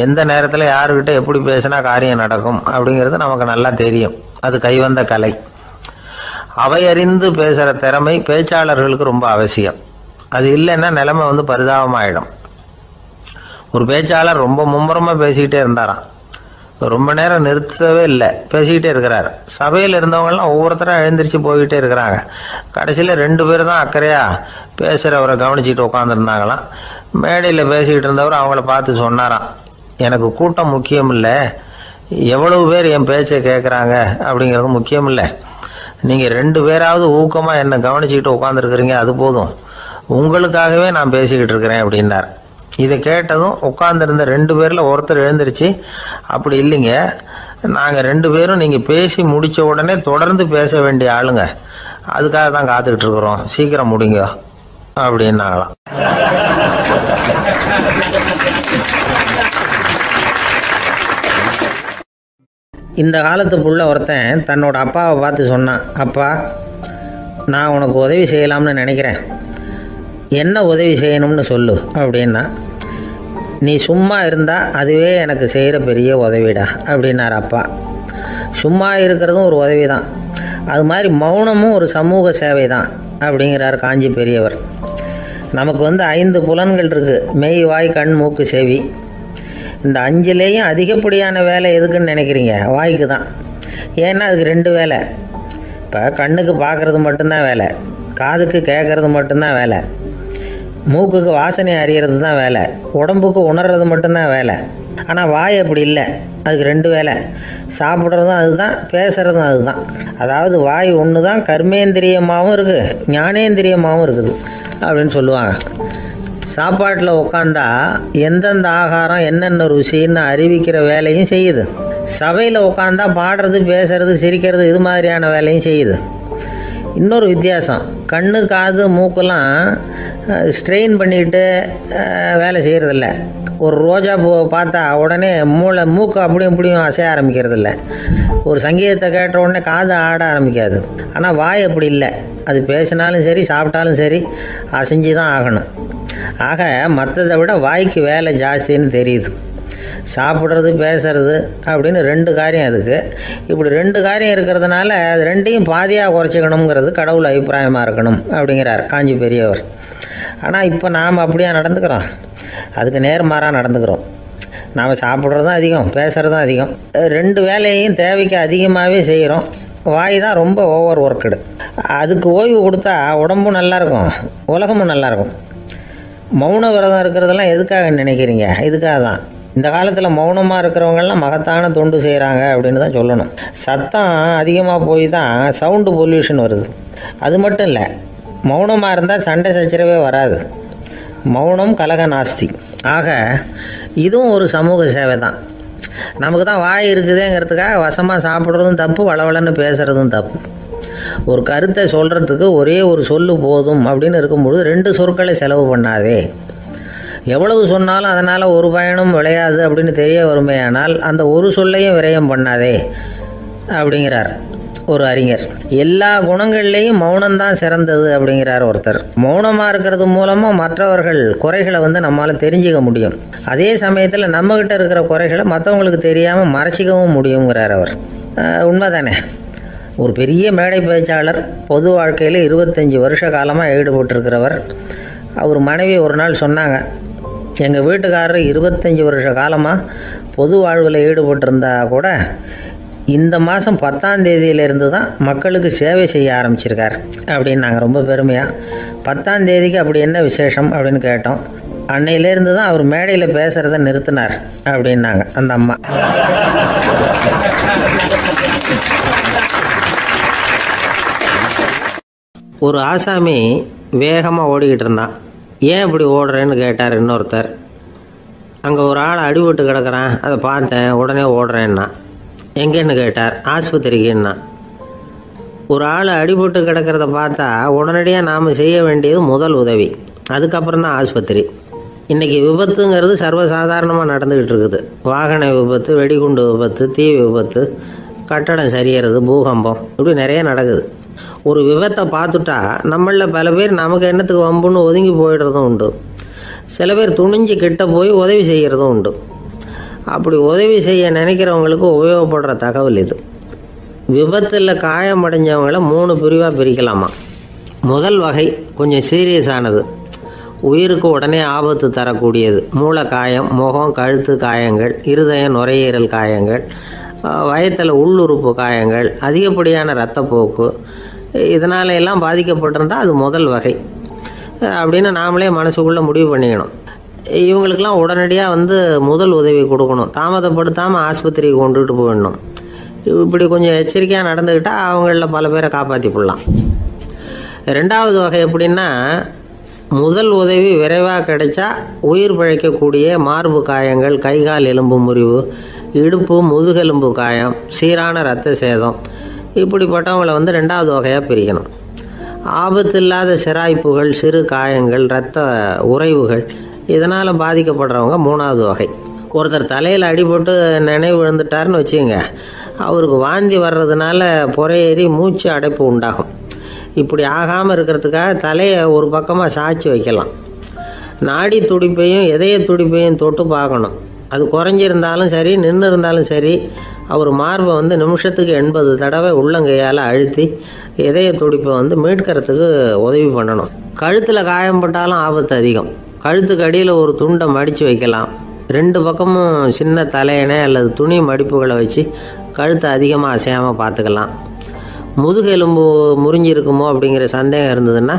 எந்த நேரத்தில் யாருக்கிட்ட எப்படி பேசினா காரியம் நடக்கும் அப்படிங்கிறது நமக்கு நல்லா தெரியும். அது கைவந்த கலை. அவையறிந்து பேசுகிற திறமை பேச்சாளர்களுக்கு ரொம்ப அவசியம். அது இல்லைன்னா நிலைமை பரிதாபமாயிடும். ஒரு பேச்சாளர் ரொம்ப மும்முரமாக பேசிக்கிட்டே இருந்தாராம். ரொம்ப நேரம் நிறுத்தவே இல்லை, பேசிக்கிட்டே இருக்கிறார். சபையில் இருந்தவங்கலாம் ஒவ்வொருத்தராக எழுந்திரிச்சு போய்கிட்டே இருக்கிறாங்க. கடைசியில் 2 பேர் தான் அக்கறையாக பேசுகிறவரை கவனிச்சிட்டு உட்காந்துருந்தாங்களாம். மேடையில் பேசிக்கிட்டு இருந்தவர் அவங்கள பார்த்து சொன்னாராம், எனக்கு கூட்டம் முக்கியம் இல்லை, எவ்வளவு பேர் என் பேச்சை கேட்குறாங்க அப்படிங்கிறது முக்கியம் இல்லை. நீங்கள் 2 பேராவது ஊக்கமாக என்னை கவனிச்சிக்கிட்டு உட்காந்துருக்குறீங்க, அது போதும். உங்களுக்காகவே நான் பேசிக்கிட்டு இருக்கிறேன் அப்படின்னார். இதை கேட்டதும் உட்காந்துருந்த 2 பேரில் ஒருத்தர் எழுந்திருச்சு, அப்படி இல்லைங்க, நாங்கள் 2 பேரும் நீங்கள் பேசி முடித்த உடனே தொடர்ந்து பேச வேண்டிய ஆளுங்க, அதுக்காக தான் காத்துக்கிட்டு இருக்கிறோம், சீக்கிரம் முடிங்க அப்படின்னாங்களாம். இந்த காலத்து புள்ள ஒருத்தன் தன்னோட அப்பாவை பார்த்து சொன்னான், அப்பா நான் உனக்கு உதவி செய்யலாம்னு நினைக்கிறேன், என்ன உதவி செய்யணும்னு சொல்லு அப்படின்னா. நீ சும்மா இருந்தால் அதுவே எனக்கு செய்கிற பெரிய உதவிடா அப்படின்னார் அப்பா. சும்மா இருக்கிறதும் ஒரு உதவி தான், அது மாதிரி மௌனமும் ஒரு சமூக சேவை தான் அப்படிங்கிறார் காஞ்சி பெரியவர். நமக்கு 5 புலன்கள் இருக்குது, மெய், வாய், கண், மூக்கு, செவி. இந்த 5லேயும் அதிகப்படியான வேலை எதுக்குன்னு நினைக்கிறீங்க? வாய்க்கு தான். ஏன்னா அதுக்கு 2 வேலை. இப்போ கண்ணுக்கு பார்க்குறது மட்டும்தான் வேலை, காதுக்கு கேட்குறது மட்டும்தான் வேலை, மூக்குக்கு வாசனை அறியறது தான் வேலை, உடம்புக்கு உணர்றது மட்டும்தான் வேலை. ஆனால் வாய் அப்படி இல்லை, அதுக்கு 2 வேலை. சாப்பிட்றதும் அதுதான், பேசுகிறதும் அதுதான். அதாவது வாய் ஒன்று தான் கர்மேந்திரியமாகவும் இருக்குது, ஞானேந்திரியமாகவும் இருக்குது அப்படின்னு சொல்லுவாங்க. சாப்பாட்டில் உட்காந்தா எந்தெந்த ஆகாரம் என்னென்ன ருசின்னு அறிவிக்கிற வேலையும் செய்யுது. சபையில் உட்காந்தா பாடுறது, பேசுறது, சிரிக்கிறது, இது மாதிரியான வேலையும் செய்யுது. இன்னொரு வித்தியாசம், கண்ணு, காது, மூக்கெல்லாம் ஸ்ட்ரெயின் பண்ணிக்கிட்டு வேலை செய்கிறதில்ல. ஒரு ரோஜா பூவை பார்த்தா உடனே மூக்கு அப்படியும் இப்படியும் அசைய ஆரம்பிக்கிறதில்ல. ஒரு சங்கீதத்தை கேட்ட உடனே காது ஆட ஆரம்பிக்காது. ஆனால் வாய் அப்படி இல்லை, அது பேசினாலும் சரி சாப்பிட்டாலும் சரி அசைஞ்சு தான் ஆகணும். ஆக மற்றதை விட வாய்க்கு வேலை ஜாஸ்தின்னு தெரியுது. சாப்பிட்றது, பேசுறது அப்படின்னு 2 காரியம் அதுக்கு. இப்படி 2 காரியம் இருக்கிறதுனால அது 2ஐயும் பாதியாக குறைச்சிக்கணுங்கிறது கடவுள் அபிப்பிராயமாக இருக்கணும் அப்படிங்கிறார் காஞ்சி பெரியவர். ஆனால் இப்போ நாம் அப்படியா நடந்துக்கிறோம்? அதுக்கு நேர்மாறாக நடந்துக்கிறோம். நாம் சாப்பிட்றதும் அதிகம், பேசுகிறதும் அதிகம், 2 வேலையையும் தேவைக்கு அதிகமாகவே செய்கிறோம். வாய் தான் ரொம்ப ஓவர் ஒர்க்குடு. அதுக்கு ஓய்வு கொடுத்தா உடம்பும் நல்லாயிருக்கும், உலகமும் நல்லாயிருக்கும். மௌன விரதம் இருக்கிறதெல்லாம் எதுக்காக நினைக்கிறீங்க? இதுக்காக தான். இந்த காலத்தில் மௌனமாக இருக்கிறவங்கெல்லாம் மகத்தான தொண்டு செய்கிறாங்க அப்படின்னு தான் சொல்லணும். சத்தம் அதிகமாக போய் தான் சவுண்டு பொல்யூஷன் வருது. அது மட்டும் இல்லை, மௌனமாக இருந்தால் சண்டை சச்சரவே வராது. மௌனம் கலக நாஸ்தி ஆக இதுவும் ஒரு சமூக சேவை தான். நமக்கு தான் வாய் இருக்குதுங்கிறதுக்காக வசமாக சாப்பிட்றதும் தப்பு, வளவளன்னு பேசுகிறதும் தப்பு. ஒரு கருத்தை சொல்கிறதுக்கு ஒரே ஒரு சொல்லு போதும் அப்படின்னு இருக்கும்பொழுது 2 சொற்களை செலவு பண்ணாதே. எவ்வளவு சொன்னாலும் அதனால் ஒரு பயனும் விளையாது அப்படின்னு தெரிய வருமேயானால் அந்த ஒரு சொல்லையும் விரயம் பண்ணாதே அப்படிங்கிறார் ஒரு அறிஞர். எல்லா குணங்கள்லேயும் மௌனம்தான் சிறந்தது அப்படிங்கிறார் ஒருத்தர். மௌனமாக இருக்கிறது மூலமாக மற்றவர்கள் குறைகளை நம்மளால் தெரிஞ்சிக்க முடியும். அதே சமயத்தில் நம்மகிட்ட இருக்கிற குறைகளை மற்றவங்களுக்கு தெரியாமல் மறைச்சிக்கவும் முடியுங்கிறார் அவர். உண்மைதானே? ஒரு பெரிய மேடை பேச்சாளர், பொது வாழ்க்கையில் 25 வருஷ காலமாக ஈடுபட்டிருக்கிறவர். அவர் மனைவி ஒரு நாள் சொன்னாங்க, எங்கள் வீட்டுக்காரர் 25 வருஷ காலமாக பொது வாழ்வில் ஈடுபட்டிருந்தா கூட இந்த மாதம் 10ஆம் தேதியிலேருந்து தான் மக்களுக்கு சேவை செய்ய ஆரம்பிச்சிருக்கார் அப்படின்னு நாங்கள் ரொம்ப பெருமையாக. 10ஆம் தேதிக்கு அப்படி என்ன விசேஷம் அப்படின்னு கேட்டோம். அன்னையிலேருந்து தான் அவர் மேடையில் பேசுகிறத நிறுத்தினார் அப்படின்னாங்க அந்த அம்மா. ஒரு ஆசாமி வேகமாக ஓடிக்கிட்டு இருந்தான். ஏன் இப்படி ஓடுறேன்னு கேட்டார் இன்னொருத்தர். அங்கே ஒரு ஆள் அடிபட்டு கிடக்கிறான், அதை பார்த்தேன், உடனே ஓடுறேன்னா. எங்கேன்னு கேட்டார். ஆஸ்பத்திரிக்குன்னா. ஒரு ஆள் அடிபட்டு கிடக்கிறத பார்த்தா உடனடியாக நாம் செய்ய வேண்டியது முதல் உதவி, அதுக்கப்புறம் தான் ஆஸ்பத்திரி. இன்றைக்கி விபத்துங்கிறது சர்வசாதாரணமாக நடந்துக்கிட்டு இருக்குது. வாகன விபத்து, வெடிகுண்டு விபத்து, தீ விபத்து, கட்டடம் சரியறது, பூகம்பம், இப்படி நிறைய நடக்குது. ஒரு விபத்தை பார்த்துட்டா நம்மளில் பல பேர் நமக்கு என்னத்துக்கு வம்புன்னு ஒதுங்கி போயிடுறதும் உண்டு. சில பேர் துணிஞ்சு கிட்ட போய் உதவி செய்கிறதும் உண்டு. அப்படி உதவி செய்ய நினைக்கிறவங்களுக்கு உபயோகப்படுற தகவல் இது. விபத்தில் காயமடைஞ்சவங்களை 3 பிரிவாக பிரிக்கலாமா. முதல் வகை கொஞ்சம் சீரியஸானது, உயிருக்கு உடனே ஆபத்து தரக்கூடியது. மூளை காயம், முகம், கழுத்து காயங்கள், இருதயம், நுரையீரல் காயங்கள், வயத்தில் உள்ளுறுப்பு காயங்கள், அதிகப்படியான இரத்தப்போக்கு, இதனால எல்லாம் பாதிக்கப்பட்டிருந்தால் அது முதல் வகை அப்படின்னு நாமளே மனசுக்குள்ளே முடிவு பண்ணிக்கணும். இவங்களுக்கெல்லாம் உடனடியாக முதல் உதவி கொடுக்கணும். தாமதப்படுத்தாமல் ஆஸ்பத்திரிக்கு கொண்டுகிட்டு போயிடணும். இப்படி கொஞ்சம் எச்சரிக்கையாக நடந்துக்கிட்டால் அவங்களில் பல பேரை காப்பாற்றி போடலாம். 2வது வகை எப்படின்னா, முதல் உதவி விரைவாக கிடைச்சா உயிர் பிழைக்கக்கூடிய மார்பு காயங்கள், கைகால் எலும்பு முறிவு, இடுப்பு முதுகெலும்பு காயம், சீரான இரத்த சேதம், இப்படிப்பட்டவங்களை 2வது வகையாக பிரிக்கணும். ஆபத்து இல்லாத சிராய்ப்புகள், சிறு காயங்கள், இரத்த உறைவுகள், இதனால் பாதிக்கப்படுறவங்க 3வது வகை. ஒருத்தர் தலையில் அடிபட்டு நினைவு விழுந்துட்டாருன்னு வச்சுங்க, அவருக்கு வாந்தி வர்றதுனால புறையேறி மூச்சு அடைப்பு உண்டாகும். இப்படி ஆகாமல் இருக்கிறதுக்காக தலையை ஒரு பக்கமாக சாய்ச்சி வைக்கலாம். நாடி துடிப்பையும் இதய துடிப்பையும் தொட்டு பார்க்கணும். அது குறைஞ்சிருந்தாலும் சரி, நின்று இருந்தாலும் சரி, அவர் மார்பை நிமிஷத்துக்கு 80 தடவை உள்ளங்கையால் அழுத்தி இதய துடிப்பை மீட்கிறதுக்கு உதவி பண்ணணும். கழுத்தில் காயம்பட்டாலும் ஆபத்து அதிகம். கழுத்துக்கு அடியில் ஒரு துண்டை மடித்து வைக்கலாம். 2 பக்கமும் சின்ன தலையணை அல்லது துணி மடிப்புகளை வச்சு கழுத்தை அதிகமாக அசையாமல் பார்த்துக்கலாம். முதுகெலும்பு முறிஞ்சிருக்குமோ அப்படிங்கிற சந்தேகம் இருந்ததுன்னா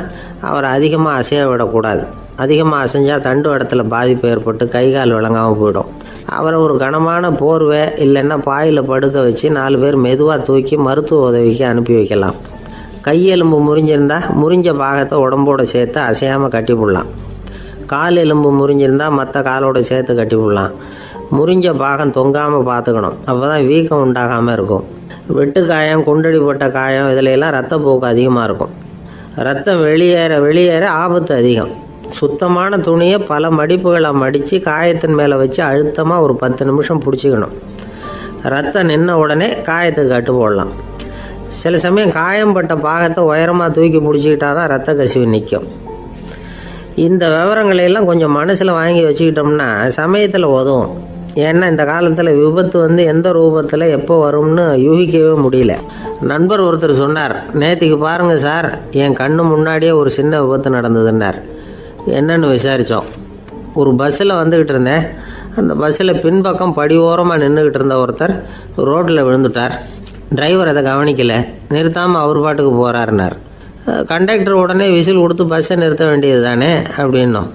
அவரை அதிகமாக அசைய விடக்கூடாது. அதிகமாக அசைஞ்சால் தண்டு இடத்துல பாதிப்பு ஏற்பட்டு கை கால் விளங்காமல் போயிடும். அவரை ஒரு கனமான போர்வை இல்லைன்னா பாயில் படுக்க வச்சு 4 பேர் மெதுவாக தூக்கி மருத்துவ உதவிக்கு அனுப்பி வைக்கலாம். கையெலும்பு முறிஞ்சிருந்தால் முறிஞ்ச பாகத்தை உடம்போடு சேர்த்து அசையாமல் கட்டி போடலாம். கால் எலும்பு முறிஞ்சிருந்தால் மற்ற காலோடு சேர்த்து கட்டி போடலாம். முறிஞ்ச பாகம் தொங்காமல் பார்த்துக்கணும், அப்போ தான் வீக்கம் உண்டாகாமல் இருக்கும். வெட்டு காயம், குண்டடிப்பட்ட காயம், இதிலெல்லாம் ரத்தப்போக்கு அதிகமாக இருக்கும். ரத்தம் வெளியேற ஆபத்து அதிகம். சுத்தமான துணியை பல மடிப்புகளை மடித்து காயத்தின் மேலே வச்சு அழுத்தமாக ஒரு 10 நிமிஷம் பிடிச்சிக்கணும். ரத்தம் நின்ன உடனே காயத்துக்கு கட்டு போடலாம். சில சமயம் காயம்பட்ட பாகத்தை உயரமாக தூக்கி பிடிச்சிக்கிட்டா தான் ரத்த கசிவு நிற்கும். இந்த விவரங்களையெல்லாம் கொஞ்சம் மனசில் வாங்கி வச்சுக்கிட்டோம்னா சமயத்தில் உதவும். ஏன்னா இந்த காலத்தில் விபத்து எந்த ரூபத்தில் எப்போ வரும்னு யூகிக்கவே முடியல. நண்பர் ஒருத்தர் சொன்னார், நேற்றுக்கு பாருங்கள் சார், என் கண்ணு முன்னாடியே ஒரு சின்ன விபத்து நடந்ததுன்னார். என்னன்னு விசாரித்தோம். ஒரு பஸ்ஸில் வந்துக்கிட்டு இருந்தேன். அந்த பஸ்ஸில் பின்பக்கம் படி ஓரமாக நின்றுக்கிட்டு இருந்த ஒருத்தர் ரோட்டில் விழுந்துட்டார். டிரைவர் அதை கவனிக்கலை, நிறுத்தாமல் அவர் பாட்டுக்கு போகிறாருனார். கண்டக்டர் உடனே விசில் கொடுத்து பஸ்ஸை நிறுத்த வேண்டியது தானே அப்படின்னோம்.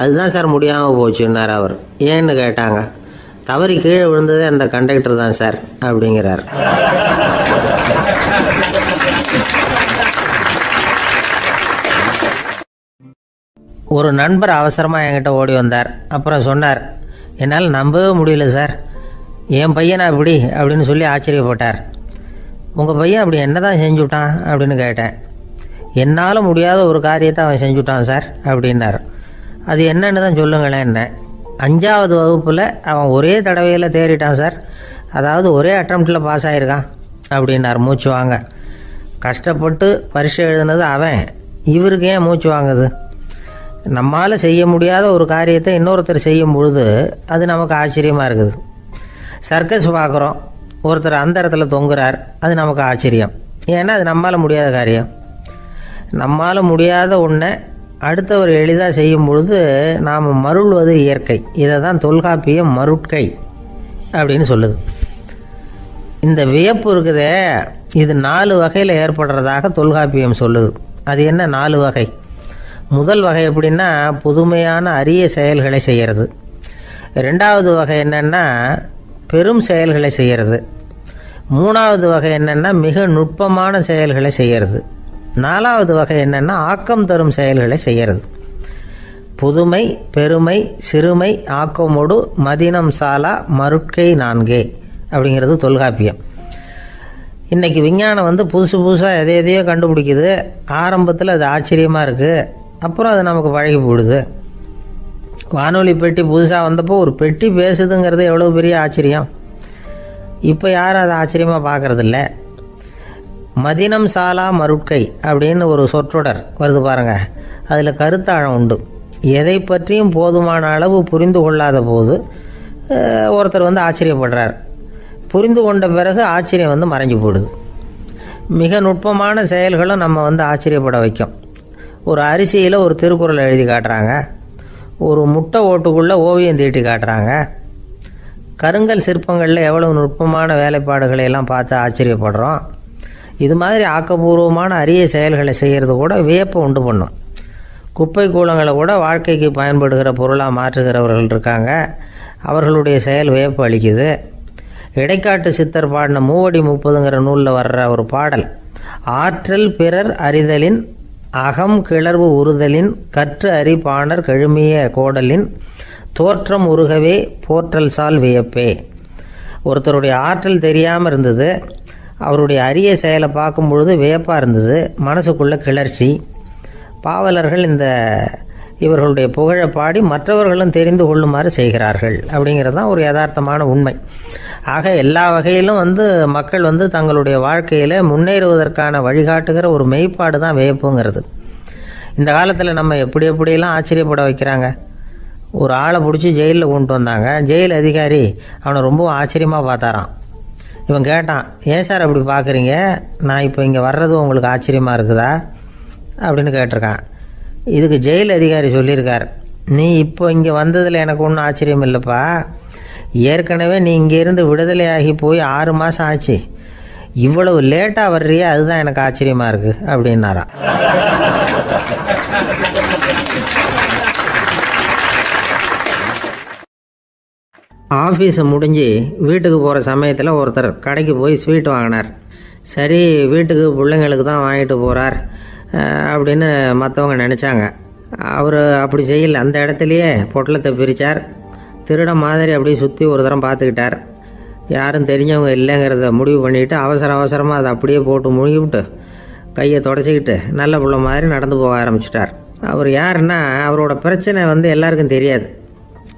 அதுதான் சார் முடியாமல் போச்சுன்னார் அவர். ஏன்னு கேட்டாங்க. தவறி கீழே விழுந்ததே அந்த கண்டக்டர் தான் சார் அப்படிங்கிறார். ஒரு நண்பர் அவசரமாக என்கிட்ட ஓடி வந்தார். அப்புறம் சொன்னார், என்னால் நம்பவே முடியல சார், என் பையனா இப்படி அப்படின்னு சொல்லி ஆச்சரியப்பட்டார். உங்கள் பையன் அப்படி என்ன தான் செஞ்சுட்டான் அப்படின்னு கேட்டேன். என்னால் முடியாத ஒரு காரியத்தை அவன் செஞ்சுட்டான் சார் அப்படின்னார். அது என்னன்னு தான் சொல்லுங்களேன். என்ன 5வது வகுப்பில் அவன் ஒரே தடவையில் தேறிட்டான் சார், அதாவது ஒரே அட்டம்ப்டில் பாஸ் ஆகிருக்கான் அப்படின்னார் மூச்சு வாங்க. கஷ்டப்பட்டு பரீட்சை எழுதுனது அவன், இவருக்கு ஏன் மூச்சு வாங்குது? நம்மால் செய்ய முடியாத ஒரு காரியத்தை இன்னொருத்தர் செய்யும் பொழுது அது நமக்கு ஆச்சரியமாக இருக்குது. சர்க்கஸ் பார்க்குறோம், ஒருத்தர் அந்த இடத்துல தொங்குறார், அது நமக்கு ஆச்சரியம். ஏன்னா அது நம்மால் முடியாத காரியம். நம்மால் முடியாத ஒன்றை அடுத்தவர் எளிதாக செய்யும் பொழுது நாம் மருள்வது இயற்கை. இதை தான் தொல்காப்பியம் மருட்கை அப்படின்னு சொல்லுது. இந்த வியப்பு இருக்குதே, இது 4 வகையில் ஏற்படுறதாக தொல்காப்பியம் சொல்லுது. அது என்ன 4 வகை? முதல் வகை எப்படின்னா புதுமையான அரிய செயல்களை செய்கிறது. 2வது வகை என்னன்னா பெரும் செயல்களை செய்கிறது. 3வது வகை என்னன்னா மிக நுட்பமான செயல்களை செய்கிறது. 4வது வகை என்னன்னா ஆக்கம் தரும் செயல்களை செய்கிறது. புதுமை, பெருமை, சிறுமை, ஆக்கமோடு மதினம் சாலா மருட்கை 4 அப்படிங்கிறது தொல்காப்பியம். இன்றைக்கி விஞ்ஞானம் புதுசு புதுசாக எதையோ கண்டுபிடிக்குது. ஆரம்பத்தில் அது ஆச்சரியமாக இருக்குது, அப்புறம் அது நமக்கு பழகி போடுது. வானொலி பெட்டி புதுசாக வந்தப்போ ஒரு பெட்டி பேசுதுங்கிறது எவ்வளோ பெரிய ஆச்சரியம். இப்போ யாரும் அதை ஆச்சரியமாக பார்க்குறதில்ல. மதினம் சாலா மருட்கை அப்படின்னு ஒரு சொற்றொடர் வருது பாருங்க, அதில் கருத்தாழம் உண்டு. எதை பற்றியும் போதுமான அளவு புரிந்து கொள்ளாத போது ஒருத்தர் ஆச்சரியப்படுறார். புரிந்து கொண்ட பிறகு ஆச்சரியம் மறைஞ்சு போடுது. மிக நுட்பமான செயல்களும் நம்ம ஆச்சரியப்பட வைக்கும். ஒரு அரிசியில் ஒரு திருக்குறள் எழுதி காட்டுறாங்க, ஒரு முட்டை ஓட்டுக்குள்ளே ஓவியம் தீட்டி காட்டுறாங்க. கருங்கல் சிற்பங்களில் எவ்வளவு நுட்பமான வேலைப்பாடுகளை எல்லாம் பார்த்து ஆச்சரியப்படுறோம். இது மாதிரி ஆக்கப்பூர்வமான அரிய செயல்களை செய்கிறது கூட வியப்பை உண்டு பண்ணும். குப்பை கூலங்களை கூட வாழ்க்கைக்கு பயன்படுகிற பொருளாக மாற்றுகிறவர்கள் இருக்காங்க. அவர்களுடைய செயல் வியப்பு அளிக்குது. இடைக்காட்டு சித்தர் பாடின 30 நூலில் வர்ற ஒரு பாடல், ஆற்றல் பிறர் அறிதலின் அகம் கிளர்வு உறுதலின் கற்று அறி பாணர் கழுமிய கோடலின் தோற்றம் உருகவே போற்றல் சால் வியப்பே. ஒருத்தருடைய ஆற்றல் தெரியாமல் இருந்தது, அவருடைய அரிய செயலை பார்க்கும் பொழுது வியப்பாக இருந்தது, மனசுக்குள்ள கிளர்ச்சி. பாவலர்கள் இவர்களுடைய புகழை பாடி மற்றவர்களும் தெரிந்து கொள்ளுமாறு செய்கிறார்கள் அப்படிங்கிறது தான் ஒரு யதார்த்தமான உண்மை. ஆக எல்லா வகையிலும் மக்கள் தங்களுடைய வாழ்க்கையில் முன்னேறுவதற்கான வழிகாட்டுகிற ஒரு மெய்ப்பாடு தான் வியப்புங்கிறது. இந்த காலத்தில் நம்ம எப்படியெல்லாம் ஆச்சரியப்பட வைக்கிறாங்க. ஒரு ஆளை பிடிச்சி ஜெயிலில் கொண்டு வந்தாங்க. ஜெயில் அதிகாரி அவனை ரொம்ப ஆச்சரியமாக பார்த்தாராம். இவன் கேட்டான், ஏன் சார் அப்படி பார்க்குறீங்க, நான் இப்போ இங்கே வர்றது உங்களுக்கு ஆச்சரியமாக இருக்குதா அப்படின்னு கேட்டிருக்கான். இதுக்கு ஜெயில் அதிகாரி சொல்லியிருக்கார், நீ இப்போ இங்கே வந்ததில் எனக்கு ஒன்றும் ஆச்சரியம் இல்லைப்பா, ஏற்கனவே நீ இங்கேருந்து விடுதலையாகி போய் 6 மாதம் ஆச்சு, இவ்வளவு லேட்டாக வர்றியே அதுதான் எனக்கு ஆச்சரியமாக இருக்குது அப்படின்னாராம். ஆஃபீஸை முடிஞ்சு வீட்டுக்கு போகிற சமயத்தில் ஒருத்தர் கடைக்கு போய் ஸ்வீட் வாங்கினார். சரி, வீட்டுக்கு பிள்ளைங்களுக்கு தான் வாங்கிட்டு போகிறார் அப்படின்னு மற்றவங்க நினச்சாங்க. அவர் அப்படி செய்யலை. அந்த இடத்துலையே பொட்டலத்தை பிரித்தார். திருட மாதிரி அப்படியே சுற்றி ஒரு தரம் பார்த்துக்கிட்டார். யாரும் தெரிஞ்சவங்க இல்லைங்கிறத முடிவு பண்ணிவிட்டு அவசரமாக அதை அப்படியே போட்டு முழுகிவிட்டு கையை தொடச்சிக்கிட்டு நல்ல பிள்ளை மாதிரி நடந்து போக ஆரம்பிச்சிட்டார். அவர் யாருன்னா, அவரோட பிரச்சனை எல்லாருக்கும் தெரியாது,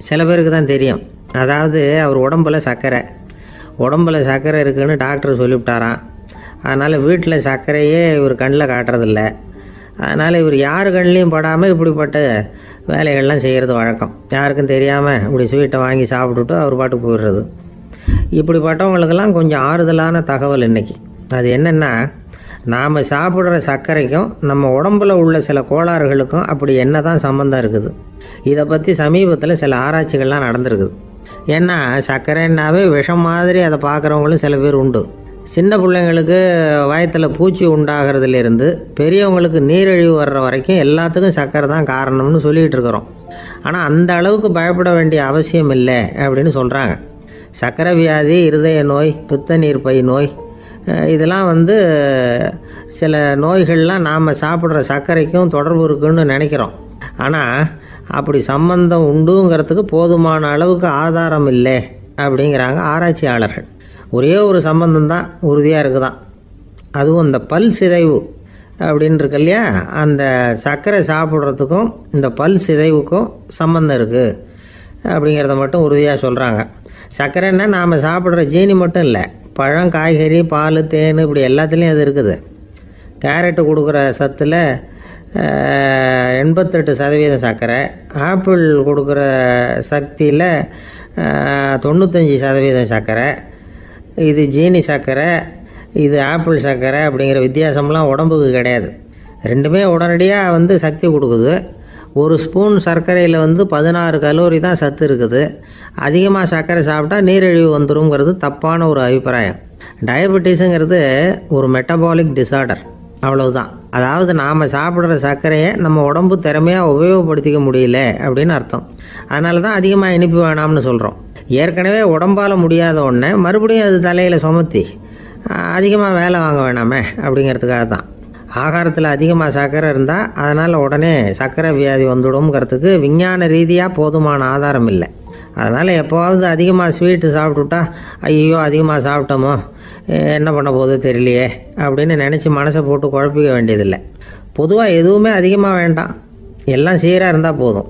சில பேருக்கு தான் தெரியும். அதாவது அவர் உடம்புல சர்க்கரை இருக்குதுன்னு டாக்டர் சொல்லிவிட்டாராம். அதனால் வீட்டில் சர்க்கரையே இவர் கண்ணில் காட்டுறதில்ல. அதனால் இவர் யார் கண்ணிலையும் படாமல் இப்படிப்பட்ட வேலைகள்லாம் செய்கிறது வழக்கம். யாருக்கும் தெரியாமல் இப்படி ஸ்வீட்டை வாங்கி சாப்பிட்டுட்டு அவர் பாட்டுக்கு போயிடுறது. இப்படிப்பட்டவங்களுக்கெல்லாம் கொஞ்சம் ஆறுதலான தகவல் இன்றைக்கி. அது என்னென்னா, நாம் சாப்பிட்ற சர்க்கரைக்கும் நம்ம உடம்பில் உள்ள சில கோளாறுகளுக்கும் அப்படி என்ன தான் சம்மந்தம் இருக்குது. இதை பற்றி சமீபத்தில் சில ஆராய்ச்சிகள்லாம் நடந்திருக்குது. ஏன்னா சர்க்கரைன்னாவே விஷம் மாதிரி அதை பார்க்குறவங்களும் சில பேர் உண்டு. சின்ன பிள்ளைங்களுக்கு வயத்தில் பூச்சி உண்டாகிறதுலேருந்து பெரியவங்களுக்கு நீரிழிவு வர்ற வரைக்கும் எல்லாத்துக்கும் சர்க்கரை தான் காரணம்னு சொல்லிகிட்டு இருக்கிறோம். ஆனால் அந்த அளவுக்கு பயப்பட வேண்டிய அவசியம் இல்லை அப்படின்னு சொல்கிறாங்க. சர்க்கரை வியாதி, இருதய நோய், பித்த நீர் பை நோய், இதெல்லாம் சில நோய்கள்லாம் நாம் சாப்பிட்ற சர்க்கரைக்கும் தொடர்பு இருக்குன்னு நினைக்கிறோம். ஆனால் அப்படி சம்பந்தம் உண்டுங்கிறதுக்கு போதுமான அளவுக்கு ஆதாரம் இல்லை அப்படிங்கிறாங்க ஆராய்ச்சியாளர்கள். ஒரே ஒரு சம்பந்தம் தான் உறுதியாக இருக்குதான். அதுவும் இந்த பல் சிதைவு அப்படின்னு இருக்கு இல்லையா, அந்த சர்க்கரை சாப்பிட்றதுக்கும் இந்த பல் சிதைவுக்கும் சம்பந்தம் இருக்குது அப்படிங்கிறத மட்டும் உறுதியாக சொல்கிறாங்க. சர்க்கரைன்னா நாம் சாப்பிட்ற ஜீனி மட்டும் இல்லை, பழம், காய்கறி, பால், தேன் இப்படி எல்லாத்துலேயும் அது இருக்குது. கேரட்டு கொடுக்குற சத்தில் 88% சர்க்கரை, ஆப்பிள் கொடுக்குற சக்தியில் 95% சர்க்கரை. இது ஜீனி சர்க்கரை, இது ஆப்பிள் சர்க்கரை அப்படிங்கிற வித்தியாசம்லாம் உடம்புக்கு கிடையாது. ரெண்டுமே உடனடியாக சக்தி கொடுக்குது. ஒரு ஸ்பூன் சர்க்கரையில் 16 கலோரி தான் சத்து இருக்குது. அதிகமாக சர்க்கரை சாப்பிட்டா நீரிழிவு வந்துருங்கிறது தப்பான ஒரு அபிப்பிராயம். டயபெட்டிஸுங்கிறது ஒரு மெட்டபாலிக் டிசார்டர், அவ்வளவுதான். அதாவது நாம் சாப்பிட்ற சர்க்கரையை நம்ம உடம்பு திறமையாக உபயோகப்படுத்திக்க முடியல அப்படின்னு அர்த்தம். அதனால தான் அதிகமாக இனிப்பு வேணாம்னு சொல்கிறோம். ஏற்கனவே உடம்பால் முடியாத ஒன்றை மறுபடியும் அது தலையில் சுமத்தி அதிகமாக வேலை வாங்க வேணாமே அப்படிங்கிறதுக்காக தான். ஆகாரத்தில் அதிகமாக சர்க்கரை இருந்தால் அதனால் உடனே சர்க்கரை வியாதி வந்துடும்ங்கிறதுக்கு விஞ்ஞான ரீதியாக போதுமான ஆதாரம் இல்லை. அதனால் எப்போவாவது அதிகமாக ஸ்வீட்டு சாப்பிட்டுட்டா ஐயோ அதிகமாக சாப்பிட்டோமோ என்ன பண்ண போகுது தெரியலையே அப்படின்னு நினச்சி மனசை போட்டு குழப்பிக்க வேண்டியதில்லை. பொதுவாக எதுவுமே அதிகமாக வேண்டாம், எல்லாம் சீராக இருந்தால் போதும்.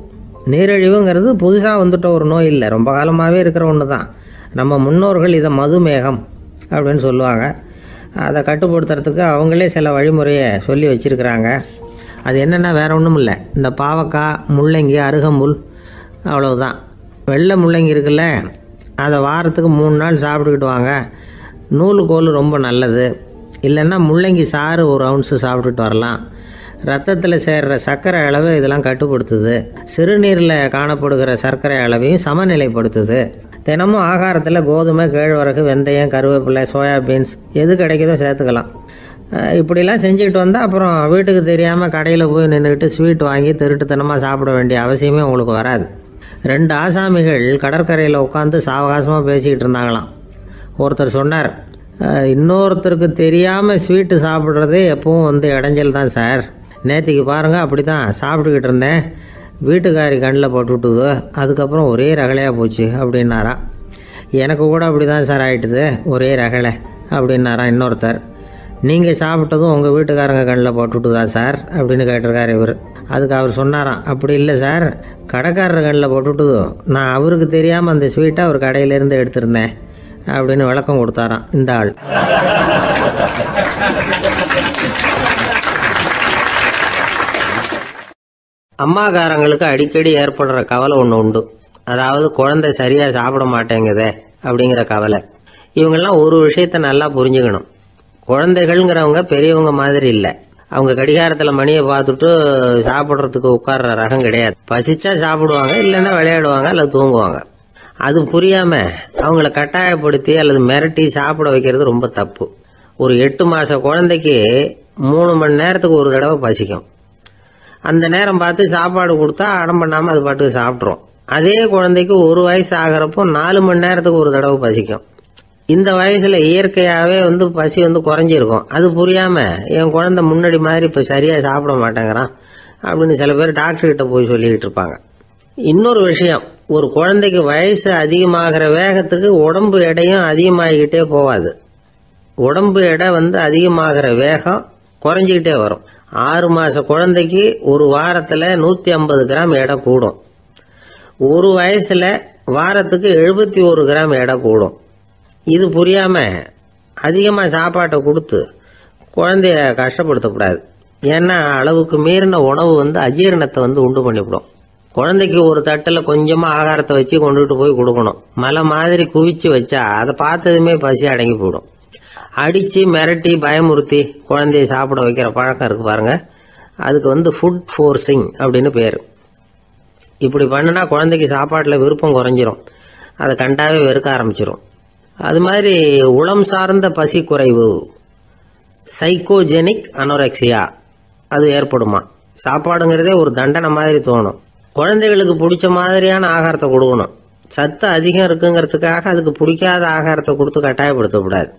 நீரிழிவுங்கிறது புதுசாக வந்துட்ட ஒரு நோய் இல்லை, ரொம்ப காலமாகவே இருக்கிற ஒன்று தான். நம்ம முன்னோர்கள் இதை மதுமேகம் அப்படின்னு சொல்லுவாங்க. அதை கட்டுப்படுத்துறதுக்கு அவங்களே சில வழிமுறையை சொல்லி வச்சுருக்கிறாங்க. அது என்னென்னா வேறு ஒன்றும் இல்லை, இந்த பாவக்காய், முள்ளங்கி, அருகம்புல், அவ்வளவுதான். வெள்ளை முள்ளங்கி இருக்குல்ல, அதை வாரத்துக்கு 3 நாள் சாப்பிட்டுக்கிட்டு வாங்க. நூலுக்கோல் ரொம்ப நல்லது. இல்லைன்னா முள்ளங்கி சாறு 1 ounce சாப்பிட்டுட்டு வரலாம். ரத்தத்தில் சேர்கிற சர்க்கரை அளவை இதெல்லாம் கட்டுப்படுத்துது. சிறுநீரில் காணப்படுகிற சர்க்கரை அளவையும் சமநிலைப்படுத்துது. தினமும் ஆகாரத்தில் கோதுமை, கேழ்வரகு, வெந்தயம், கருவேப்பிலை, சோயாபீன்ஸ் எது கிடைக்குதோ சேர்த்துக்கலாம். இப்படிலாம் செஞ்சுக்கிட்டு வந்தால் அப்புறம் வீட்டுக்கு தெரியாமல் கடையில் போய் நின்றுக்கிட்டு ஸ்வீட் வாங்கி திருட்டுத்தனமாக சாப்பிட வேண்டிய அவசியமே உங்களுக்கு வராது. 2 ஆசாமிகள் கடற்கரையில் உட்காந்து சாவகாசமாக பேசிக்கிட்டு இருந்தாங்களாம். ஒருத்தர் சொன்னார், இன்னொருத்தருக்கு தெரியாமல் ஸ்வீட்டு சாப்பிட்றதே எப்பவும் இடைஞ்சல் தான் சார். நேற்றுக்கு பாருங்கள் அப்படி தான் சாப்பிட்டுக்கிட்டு இருந்தேன், வீட்டுக்காரி கண்ணில் போட்டுவிட்டுது, அதுக்கப்புறம் ஒரே ரகலையாக போச்சு அப்படின்னாரா. எனக்கு கூட அப்படி தான் சார் ஆகிட்டுது, ஒரே ரகலை அப்படின்னாரா இன்னொருத்தர். நீங்கள் சாப்பிட்டதும் உங்கள் வீட்டுக்காரங்க கண்ணில் போட்டுவிட்டுதா சார் அப்படின்னு கேட்டிருக்காரு இவர். அதுக்கு அவர் சொன்னாராம், அப்படி இல்லை சார், கடைக்காரர் கண்ணில் போட்டுவிட்டுதோ, நான் அவருக்கு தெரியாமல் அந்த ஸ்வீட்டை அவர் கடையிலேருந்து எடுத்திருந்தேன் அப்படின்னு விளக்கம் கொடுத்தாராம் இந்த ஆள். அம்மாக்காரங்களுக்கு அடிக்கடி ஏற்படுற கவலை ஒன்று உண்டு. அதாவது குழந்தை சரியாக சாப்பிட மாட்டேங்குதே அப்படிங்கிற கவலை. இவங்கெல்லாம் ஒரு விஷயத்தை நல்லா புரிஞ்சுக்கணும். குழந்தைகள்ங்கிறவங்க பெரியவங்க மாதிரி இல்லை. அவங்க கடிகாரத்தில் மணியை பார்த்துட்டு சாப்பிட்றதுக்கு உட்கார்ற ரகம் கிடையாது. பசிச்சா சாப்பிடுவாங்க, இல்லைன்னா விளையாடுவாங்க அல்லது தூங்குவாங்க. அது புரியாமல் அவங்கள கட்டாயப்படுத்தி அல்லது மிரட்டி சாப்பிட வைக்கிறது ரொம்ப தப்பு. ஒரு 8 மாத குழந்தைக்கு 3 மணி நேரத்துக்கு ஒரு தடவை பசிக்கும். அந்த நேரம் பார்த்து சாப்பாடு கொடுத்தா அடம் பண்ணாமல் அது பாட்டுக்கு சாப்பிட்றோம். அதே குழந்தைக்கு 1 வயசு ஆகிறப்போ 4 மணி நேரத்துக்கு ஒரு தடவை பசிக்கும். இந்த வயசில் இயற்கையாகவே பசி குறைஞ்சிருக்கும். அது புரியாமல் என் குழந்தை முன்னாடி மாதிரி இப்போ சரியாக சாப்பிட மாட்டேங்கிறான் அப்படின்னு சில பேர் டாக்டர்கிட்ட போய் சொல்லிக்கிட்டு இருப்பாங்க. இன்னொரு விஷயம், ஒரு குழந்தைக்கு வயசு அதிகமாகிற வேகத்துக்கு உடம்பு எடையும் அதிகமாகிக்கிட்டே போகாது. உடம்பு எடை அதிகமாகிற வேகம் குறைஞ்சிக்கிட்டே வரும். 6 மாத குழந்தைக்கு ஒரு வாரத்தில் 150 கிராம் எடை கூடும். ஒரு வயசில் வாரத்துக்கு 71 கிராம் எடை கூடும். இது புரியாமல் அதிகமாக சாப்பாட்டை கொடுத்து குழந்தைய கஷ்டப்படுத்தக்கூடாது. ஏன்னா அளவுக்கு மீறின உணவு அஜீரணத்தை உண்டு பண்ணிவிடும். குழந்தைக்கு ஒரு தட்டில் கொஞ்சமாக ஆகாரத்தை வச்சு கொண்டுகிட்டு போய் கொடுக்கணும். மலை மாதிரி குவிச்சு வச்சா அதை பார்த்ததுமே பசி அடங்கி போயிடும். அடித்து மிரட்டி பயமுறுத்தி குழந்தைய சாப்பிட வைக்கிற பழக்கம் இருக்குது பாருங்க, அதுக்கு ஃபுட் ஃபோர்ஸிங் அப்படின்னு பேர். இப்படி பண்ணினா குழந்தைக்கு சாப்பாட்டில் விருப்பம் குறைஞ்சிரும், அதை கண்டாவே வெறுக்க ஆரம்பிச்சிடும். அது மாதிரி உளம் சார்ந்த பசி குறைவு, சைக்கோஜெனிக் அனோரெக்சியா, அது ஏற்படுமா. சாப்பாடுங்கிறதே ஒரு தண்டனை மாதிரி தோணும். குழந்தைகளுக்கு பிடிச்ச மாதிரியான ஆகாரத்தை கொடுக்கணும். சத்து அதிகம் இருக்குங்கிறதுக்காக அதுக்கு பிடிக்காத ஆகாரத்தை கொடுத்து கட்டாயப்படுத்தக்கூடாது.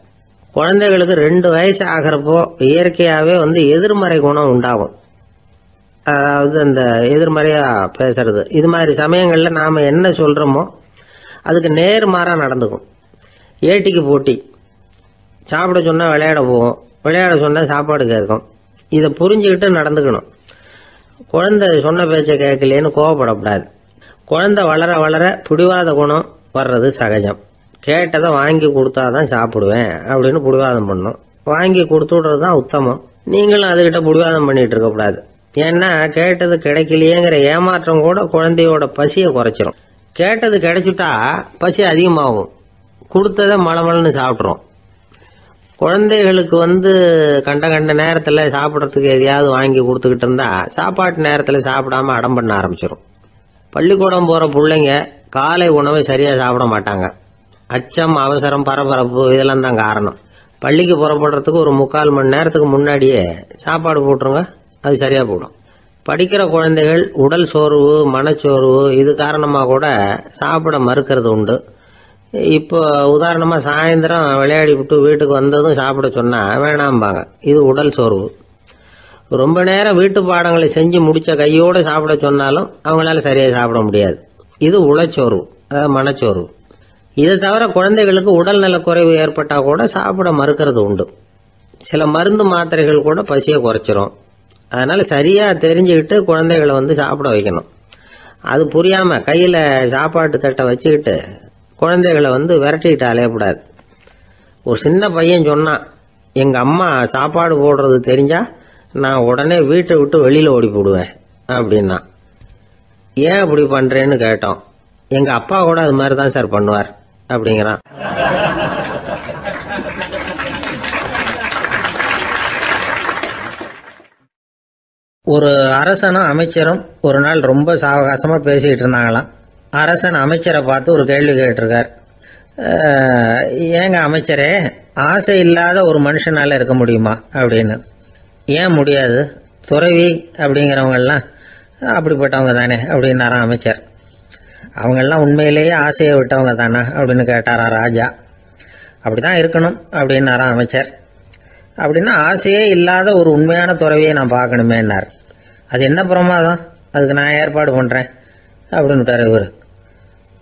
குழந்தைகளுக்கு 2 வயசு ஆகிறப்போ இயற்கையாகவே எதிர்மறை குணம் உண்டாகும். அதாவது அந்த எதிர்மறையா பேசுறது. இது மாதிரி சமயங்கள்ல நாம என்ன சொல்றோமோ அதுக்கு நேர்மாறா நடந்துக்கும். ஏட்டிக்கு போட்டி. சாப்பிட சொன்னா விளையாட போவோம், விளையாட சொன்னா சாப்பாடு கேட்கும். இதை புரிஞ்சுக்கிட்டு நடந்துக்கணும். குழந்தை சொன்ன பேச்சை கேட்கலேன்னு கோவப்படக்கூடாது. குழந்தை வளர வளர பிடிவாத குணம் வர்றது சகஜம். கேட்டதை வாங்கி கொடுத்தாதான் சாப்பிடுவேன் அப்படின்னு பிடிவாதம் பண்ணும். வாங்கி கொடுத்து விடுறது தான் உத்தமம். நீங்களும் அதுகிட்ட பிடிவாதம் பண்ணிட்டு இருக்கக்கூடாது. ஏன்னா கேட்டது கிடைக்கலையேங்கிற ஏமாற்றம் கூட குழந்தையோட பசியை குறைச்சிரும். கேட்டது கிடைச்சிட்டா பசி அதிகமாகும். கொடுத்ததை மளமளன்னு சாப்பிட்றோம். குழந்தைகளுக்கு கண்ட கண்ட நேரத்தில் சாப்பிட்றதுக்கு எதையாவது வாங்கி கொடுத்துக்கிட்டு இருந்தா சாப்பாட்டு நேரத்தில் சாப்பிடாம அடம் பண்ண ஆரம்பிச்சிடும். பள்ளிக்கூடம் போகிற பிள்ளைங்க காலை உணவை சரியாக சாப்பிட மாட்டாங்க. அச்சம், அவசரம், பரபரப்பு இதெல்லாம் தான் காரணம். பள்ளிக்கு புறப்படுறதுக்கு ஒரு 3/4 மணி நேரத்துக்கு முன்னாடியே சாப்பாடு போட்டுருங்க, அது சரியாக போடும். படிக்கிற குழந்தைகள் உடல் சோர்வு, மனச்சோர்வு இது காரணமாக கூட சாப்பிட மறுக்கிறது உண்டு. இப்போ உதாரணமாக சாயந்தரம் விளையாடி விட்டு வீட்டுக்கு வந்ததும் சாப்பிட சொன்னால் வேணாம்பாங்க. இது உடல் சோர்வு. ரொம்ப நேரம் வீட்டு பாடங்களை செஞ்சு முடித்த கையோடு சாப்பிட சொன்னாலும் அவங்களால சரியாக சாப்பிட முடியாது. இது உளச்சோர்வு, அதாவது மனச்சோர்வு. இதை தவிர குழந்தைகளுக்கு உடல் நலக்குறைவு ஏற்பட்டால் கூட சாப்பிட மறுக்கிறது உண்டு. சில மருந்து மாத்திரைகள் கூட பசியை குறைச்சிரும். அதனால சரியாக தெரிஞ்சுக்கிட்டு குழந்தைகளை சாப்பிட வைக்கணும். அது புரியாமல் கையில் சாப்பாட்டு தட்டை வச்சுக்கிட்டு குழந்தைகளை விரட்டிக்கிட்டு அலையக்கூடாது. ஒரு சின்ன பையன் சொன்னான், எங்கள் அம்மா சாப்பாடு போடுறது தெரிஞ்சா நான் உடனே வீட்டை விட்டு வெளியில் ஓடி போடுவேன் அப்படின்னா. ஏன் அப்படி பண்ணுறேன்னு கேட்டோம். எங்கள் அப்பா கூட அது மாதிரி தான் சார் பண்ணுவார் அப்படிங்கிறான். ஒரு அரசனும் அமைச்சரும் ஒரு நாள் ரொம்ப சாவகாசமாக பேசிக்கிட்டு இருந்தாங்களாம். அரசன் அமைச்சரை பார்த்து ஒரு கேள்வி கேட்டிருக்கார். ஏங்க அமைச்சரே, ஆசை இல்லாத ஒரு மனுஷனால இருக்க முடியுமா அப்படின்னு. ஏன் முடியாது, துறவி அப்படிங்கிறவங்கெல்லாம் அப்படிப்பட்டவங்க தானே அப்படின்னாராம் அமைச்சர். அவங்கெல்லாம் உண்மையிலேயே ஆசையை விட்டவங்க தானே அப்படின்னு கேட்டாரா ராஜா. அப்படிதான் இருக்கணும் அப்படின்னாராம் அமைச்சர். அப்படின்னா ஆசையே இல்லாத ஒரு உண்மையான துறவியை நான் பார்க்கணுமேன்னார். அது என்ன பிரமாதம், அதுக்கு நான் ஏற்பாடு பண்ணுறேன் அப்படின்னு விட்டார் இவர்.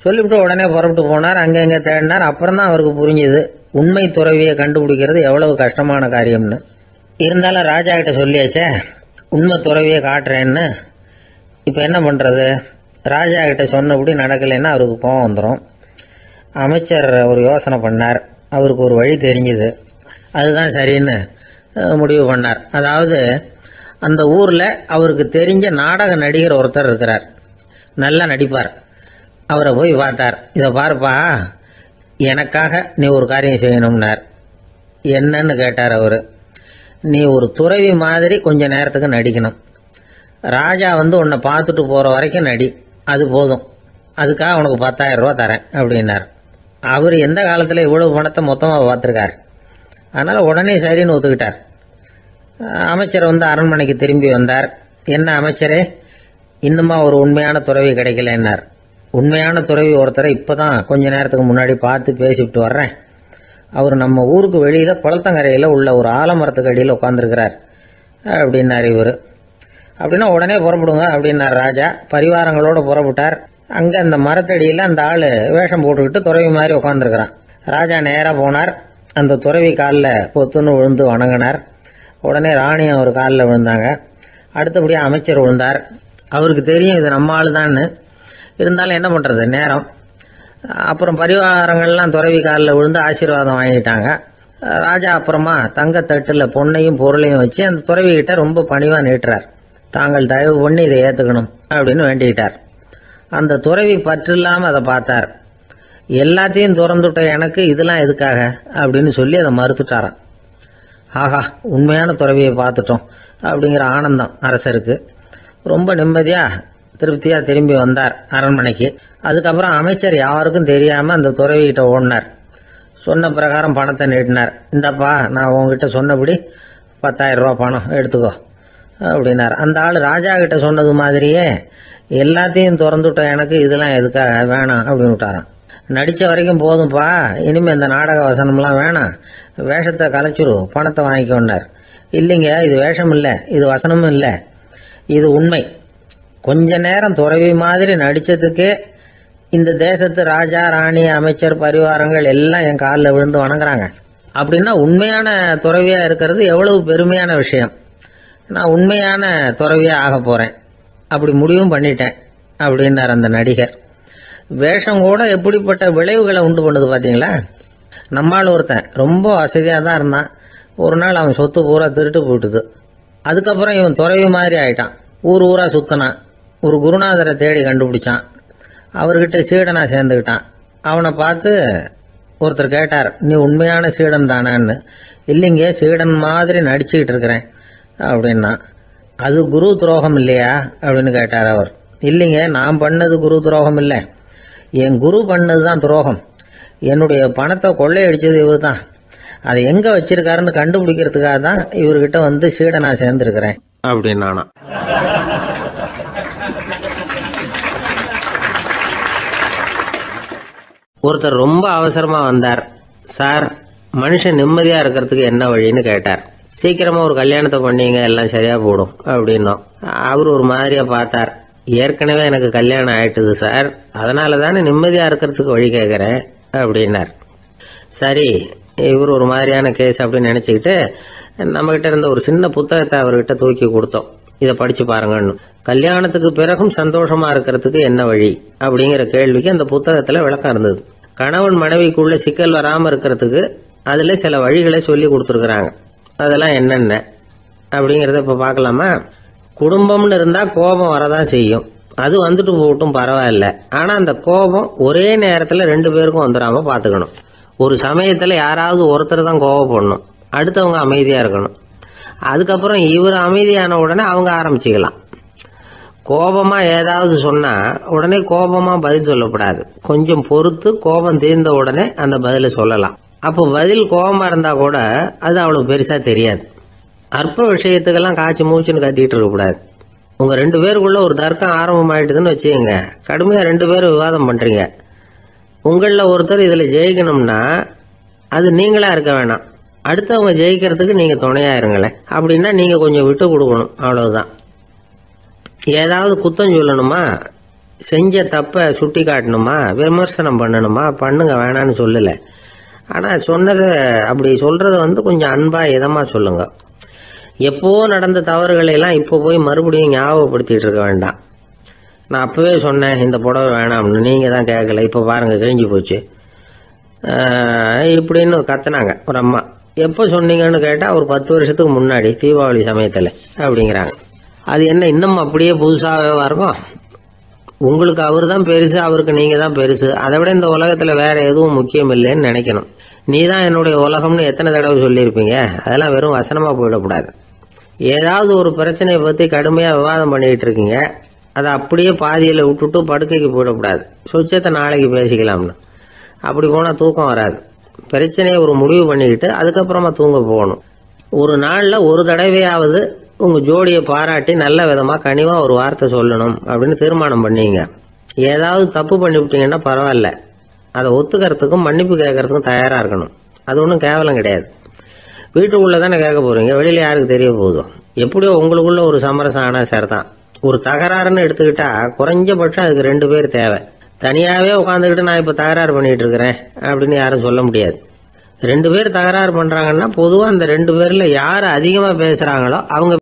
சொல்லிவிட்டு உடனே புறப்பட்டு போனார். அங்கே தேடினார். அப்புறம் தான் அவருக்கு புரிஞ்சுது உண்மை துறவியை கண்டுபிடிக்கிறது எவ்வளவு கஷ்டமான காரியம்னு. இருந்தாலும் ராஜா கிட்ட சொல்லியாச்சே உண்மை துறவியை காட்டுறேன்னு. இப்போ என்ன பண்ணுறது? ராஜா கிட்ட சொன்னபடி நடக்கலைன்னா அவருக்கு கோபம் வந்துடும். அமைச்சர் ஒரு யோசனை பண்ணார். அவருக்கு ஒரு வழி தெரிஞ்சுது. அதுதான் சரின்னு முடிவு பண்ணார். அதாவது அந்த ஊரில் அவருக்கு தெரிஞ்ச நாடக நடிகர் ஒருத்தர் இருக்கிறார், நல்லா நடிப்பார். அவரை போய் பார்த்தார். இதை பாருப்பா, எனக்காக நீ ஒரு காரியம் செய்யணும்னார். என்னன்னு கேட்டார் அவர். நீ ஒரு துறவி மாதிரி கொஞ்ச நேரத்துக்கு நடிக்கணும். ராஜா உன்னை பார்த்துட்டு போகிற வரைக்கும் நடி, அது போதும். அதுக்காக உனக்கு 10,000 ரூபா தரேன் அப்படின்னார். அவர் எந்த காலத்தில் இவ்வளவு பணத்தை மொத்தமாக பார்த்துருக்கார். அதனால் உடனே சரின்னு ஒத்துக்கிட்டார். அமைச்சர் அரண்மனைக்கு திரும்பி வந்தார். என்ன அமைச்சரே, இன்னுமா ஒரு உண்மையான துறவி கிடைக்கலன்னார். உண்மையான துறவி ஒருத்தரை இப்போ தான் கொஞ்ச நேரத்துக்கு முன்னாடி பார்த்து பேசிவிட்டு வர்றேன். அவர் நம்ம ஊருக்கு வெளியில் குளத்தங்கரையில் உள்ள ஒரு ஆலமரத்துக்கு அடியில் உட்காந்துருக்கிறார் அப்படின்னார் இவர். அப்படின்னா உடனே புறப்படுங்க அப்படின்னார் ராஜா. பரிவாரங்களோடு புறப்பட்டார். அங்கே அந்த மரத்தடியில் அந்த ஆள் வேஷம் போட்டுக்கிட்டு துறவி மாதிரி உட்காந்துருக்கிறான். ராஜா நேராக போனார். அந்த துறவி காலில் பொத்துன்னு விழுந்து வணங்கினார். உடனே ராணியும் அவர் காலில் விழுந்தாங்க. அடுத்தபடியாக அமைச்சர் விழுந்தார். அவருக்கு தெரியும் இது நம்ம ஆள் தான்னு. இருந்தாலும் என்ன பண்ணுறது, நேரம். அப்புறம் பரிவாரங்கள்லாம் துறவி காலில் விழுந்து ஆசீர்வாதம் வாங்கிட்டாங்க. ராஜா அப்புறமா தங்கத்தட்டில் பொண்ணையும் பொருளையும் வச்சு அந்த துறவிகிட்ட ரொம்ப பணிவாக நீட்டுறார். தாங்கள் தயவு பண்ணி இதை ஏற்றுக்கணும் அப்படின்னு வேண்டிக்கிட்டார். அந்த துறவி பற்று இல்லாமல் அதை பார்த்தார். எல்லாத்தையும் திறந்துட்ட எனக்கு இதெல்லாம் எதுக்காக அப்படின்னு சொல்லி அதை மறுத்துட்டாராம். ஆஹா, உண்மையான துறவியை பார்த்துட்டோம் அப்படிங்கிற ஆனந்தம் அரசருக்கு. ரொம்ப நிம்மதியாக திருப்தியாக திரும்பி வந்தார் அரண்மனைக்கு. அதுக்கப்புறம் அமைச்சர் யாருக்கும் தெரியாமல் அந்த துறவிகிட்ட ஓடினார். சொன்ன பிரகாரம் பணத்தை நீட்டினார். இந்தப்பா, நான் உங்ககிட்ட சொன்னபடி 10,000 ரூபா பணம் எடுத்துக்கோ அப்படின்னார். அந்த ஆள் ராஜா கிட்ட சொன்னது மாதிரியே எல்லாத்தையும் திறந்துவிட்ட எனக்கு இதெல்லாம் எதுக்காக வேணாம் அப்படின்னு விட்டாராம். நடித்த வரைக்கும் போதும்ப்பா, இனிமேல் இந்த நாடக வசனம்லாம் வேணாம், வேஷத்தை கலைச்சிரு, பணத்தை வாங்கிக்கோன்னார். இல்லைங்க, இது வேஷம் இல்லை, இது வசனமும் இல்லை, இது உண்மை. கொஞ்ச நேரம் துறவி மாதிரி நடிச்சதுக்கே இந்த தேசத்து ராஜா ராணி அமைச்சர் பரிவாரங்கள் எல்லாம் என் காலில் விழுந்து வணங்குறாங்க. அப்படின்னா உண்மையான துறவியா இருக்கிறது எவ்வளவு பெருமையான விஷயம். நான் உண்மையான துறவியா ஆக போறேன், அப்படி முடிவும் பண்ணிட்டேன் அப்படின்னார் அந்த நடிகர். வேஷம் கூட எப்படிப்பட்ட விளைவுகளை உண்டு பண்ணுது பார்த்தீங்களா. நம்மால் ஒருத்தன் ரொம்ப வசதியாக தான் இருந்தான். ஒரு நாள் அவன் சொத்து பூரா திருட்டு போட்டுது. அதுக்கப்புறம் இவன் துறவி மாதிரி ஆயிட்டான். ஊர் ஊரா சுத்தினான். ஒரு குருநாதரை தேடி கண்டுபிடிச்சான். அவர்கிட்ட சீடனா சேர்ந்துக்கிட்டான். அவனை பார்த்து ஒருத்தர் கேட்டார், நீ உண்மையான சீடன் தானான்னு. இல்லைங்க, சீடன் மாதிரி நடிச்சுக்கிட்டு இருக்கிறேன் அப்படின்னா. அது குரு துரோகம் இல்லையா அப்படின்னு கேட்டார் அவர். இல்லைங்க, நான் பண்ணது குரு துரோகம் இல்லை, என் குரு பண்ணது தான் துரோகம். என்னுடைய பணத்தை கொள்ளையடிச்சது இவர் தான். அதை எங்க வச்சிருக்காருன்னு கண்டுபிடிக்கிறதுக்காக தான் இவர்கிட்ட வந்து சீடனா சேர்ந்துருக்கிறேன் அப்படின்னானா. ஒருத்தர் ரொம்ப அவசரமா வந்தார். சார், மனுஷன் நிம்மதியா இருக்கிறதுக்கு என்ன வழின்னு கேட்டார். சீக்கிரமா ஒரு கல்யாணத்தை பண்ணீங்க, எல்லாம் சரியா போடும் அப்படின்னோம். அவர் ஒரு மாதிரியா பார்த்தார். ஏற்கனவே எனக்கு கல்யாணம் ஆயிட்டுது சார், அதனால தானே நிம்மதியா இருக்கிறதுக்கு வழி கேட்கறேன் அப்படின்னார். சரி, இவர் ஒரு மாதிரியான கேஸ் அப்படின்னு நினைச்சுக்கிட்டு நம்ம கிட்ட இருந்த ஒரு சின்ன புத்தகத்தை அவர்கிட்ட தூக்கி கொடுத்தோம். இதை படிச்சு பாருங்கன்னு. கல்யாணத்துக்கு பிறகும் சந்தோஷமா இருக்கிறதுக்கு என்ன வழி அப்படிங்கிற கேள்விக்கு அந்த புத்தகத்துல விளக்கம் இருந்தது. கணவன் மனைவிக்குள்ள சிக்கல் வராம இருக்கிறதுக்கு அதுல சில வழிகளை சொல்லி கொடுத்துருக்குறாங்க. அதெல்லாம் என்னென்ன அப்படிங்கறத இப்ப பார்க்கலாமா. குடும்பம்னு இருந்தா கோபம் வரதான் செய்யும். அது வந்துட்டு போகட்டும், பரவாயில்ல. ஆனா அந்த கோபம் ஒரே நேரத்துல ரெண்டு பேருக்கும் வந்துடாம பாத்துக்கணும். ஒரு சமயத்துல யாராவது ஒருத்தர் தான் கோபப்படணும், அடுத்தவங்க அமைதியா இருக்கணும். அதுக்கப்புறம் இவர் அமைதியான உடனே அவங்க ஆரம்பிச்சுக்கலாம். கோபமா ஏதாவது சொன்னா உடனே கோபமா பதில் சொல்லக்கூடாது. கொஞ்சம் பொறுத்து கோபம் தீர்ந்த உடனே அந்த பதில சொல்லலாம். அப்போ பதில் கோபமா இருந்தா கூட அது அவ்வளவு பெருசா தெரியாது. அற்ப விஷயத்துக்கெல்லாம் காய்ச்சி மூச்சுன்னு கத்திட்டு இருக்க கூடாது. உங்க ரெண்டு பேருக்குள்ள ஒரு தர்க்கம் ஆரம்பமாயிட்டுதுன்னு வச்சுக்கோங்க. கடுமையா ரெண்டு பேரும் விவாதம் பண்றீங்க. உங்களில் ஒருத்தர் இதுல ஜெயிக்கணும்னா அது நீங்களா இருக்க வேணாம், அடுத்தவங்க ஜெயிக்கிறதுக்கு நீங்க துணையா இருங்களேன். அப்படின்னா நீங்க கொஞ்சம் விட்டு கொடுக்கணும், அவ்வளவுதான். ஏதாவது குத்தம் சொல்லணுமா, செஞ்ச தப்ப சுட்டி காட்டணுமா, விமர்சனம் பண்ணணுமா, பண்ணுங்க, வேணான்னு சொல்லல. ஆனா சொன்னதை அப்படி சொல்றத கொஞ்சம் அன்பா இதமா சொல்லுங்க. எப்போ நடந்த தவறுகளை எல்லாம் இப்போ போய் மறுபடியும் ஞாபகப்படுத்திட்டு இருக்க வேண்டாம். நான் அப்பவே சொன்னேன் இந்த புடவை வேணாம்னு, நீங்க தான் கேட்கல, இப்போ பாருங்க கிழிஞ்சு போச்சு இப்படின்னு கத்துனாங்க ஒரு அம்மா. எப்போ சொன்னீங்கன்னு கேட்டா ஒரு 10 வருஷத்துக்கு முன்னாடி தீபாவளி சமயத்துல அப்படிங்கிறாங்க. அது என்ன இன்னும் அப்படியே புதுசாகவே இருக்கும்? உங்களுக்கு அவர் தான் பெருசு, அவருக்கு நீங்க தான் பெருசு. அதை விட இந்த உலகத்துல வேற எதுவும் முக்கியம் இல்லைன்னு நினைக்கணும். நீ தான் என்னுடைய உலகம்னு எத்தனை தடவை சொல்லியிருப்பீங்க. அதெல்லாம் வெறும் வசனமா போயிடக்கூடாது. ஏதாவது ஒரு பிரச்சனையை பத்தி கடுமையா விவாதம் பண்ணிட்டு இருக்கீங்க, அதை அப்படியே பாதியில விட்டுட்டு படுக்கைக்கு போயிடக்கூடாது. சொச்சத்தை நாளைக்கு பேசிக்கலாம்னு. அப்படி போனா தூக்கம் வராது. பிரச்சனையை ஒரு முடிவு பண்ணிக்கிட்டு அதுக்கப்புறமா தூங்க போகணும். ஒரு நாள்ல ஒரு தடவையாவது உங்க ஜோடியை பாராட்டி நல்ல விதமா கனிவா ஒரு வார்த்தை சொல்லணும் அப்படின்னு தீர்மானம் பண்ணீங்க. ஏதாவது தப்பு பண்ணிவிட்டீங்கன்னா பரவாயில்ல, அதை ஒத்துக்கிறதுக்கும் மன்னிப்பு கேட்கறதுக்கும் தயாரா இருக்கணும். அது ஒன்றும் கேவலம் கிடையாது. வீட்டுக்குள்ள தானே கேட்க போறீங்க, வெளியில யாருக்கு தெரிய போதும். எப்படியோ உங்களுக்குள்ள ஒரு சமரசம் ஆனா சரிதான். ஒரு தகராறுன்னு எடுத்துக்கிட்டா குறைஞ்சபட்சம் அதுக்கு 2 பேர் தேவை. தனியாவே உட்காந்துக்கிட்டு நான் இப்ப தகராறு பண்ணிட்டு இருக்கிறேன் அப்படின்னு யாரும் சொல்ல முடியாது. 2 பேர் தகராறு பண்றாங்கன்னா பொதுவா அந்த 2 பேர்ல யாரு அதிகமா பேசுறாங்களோ அவங்க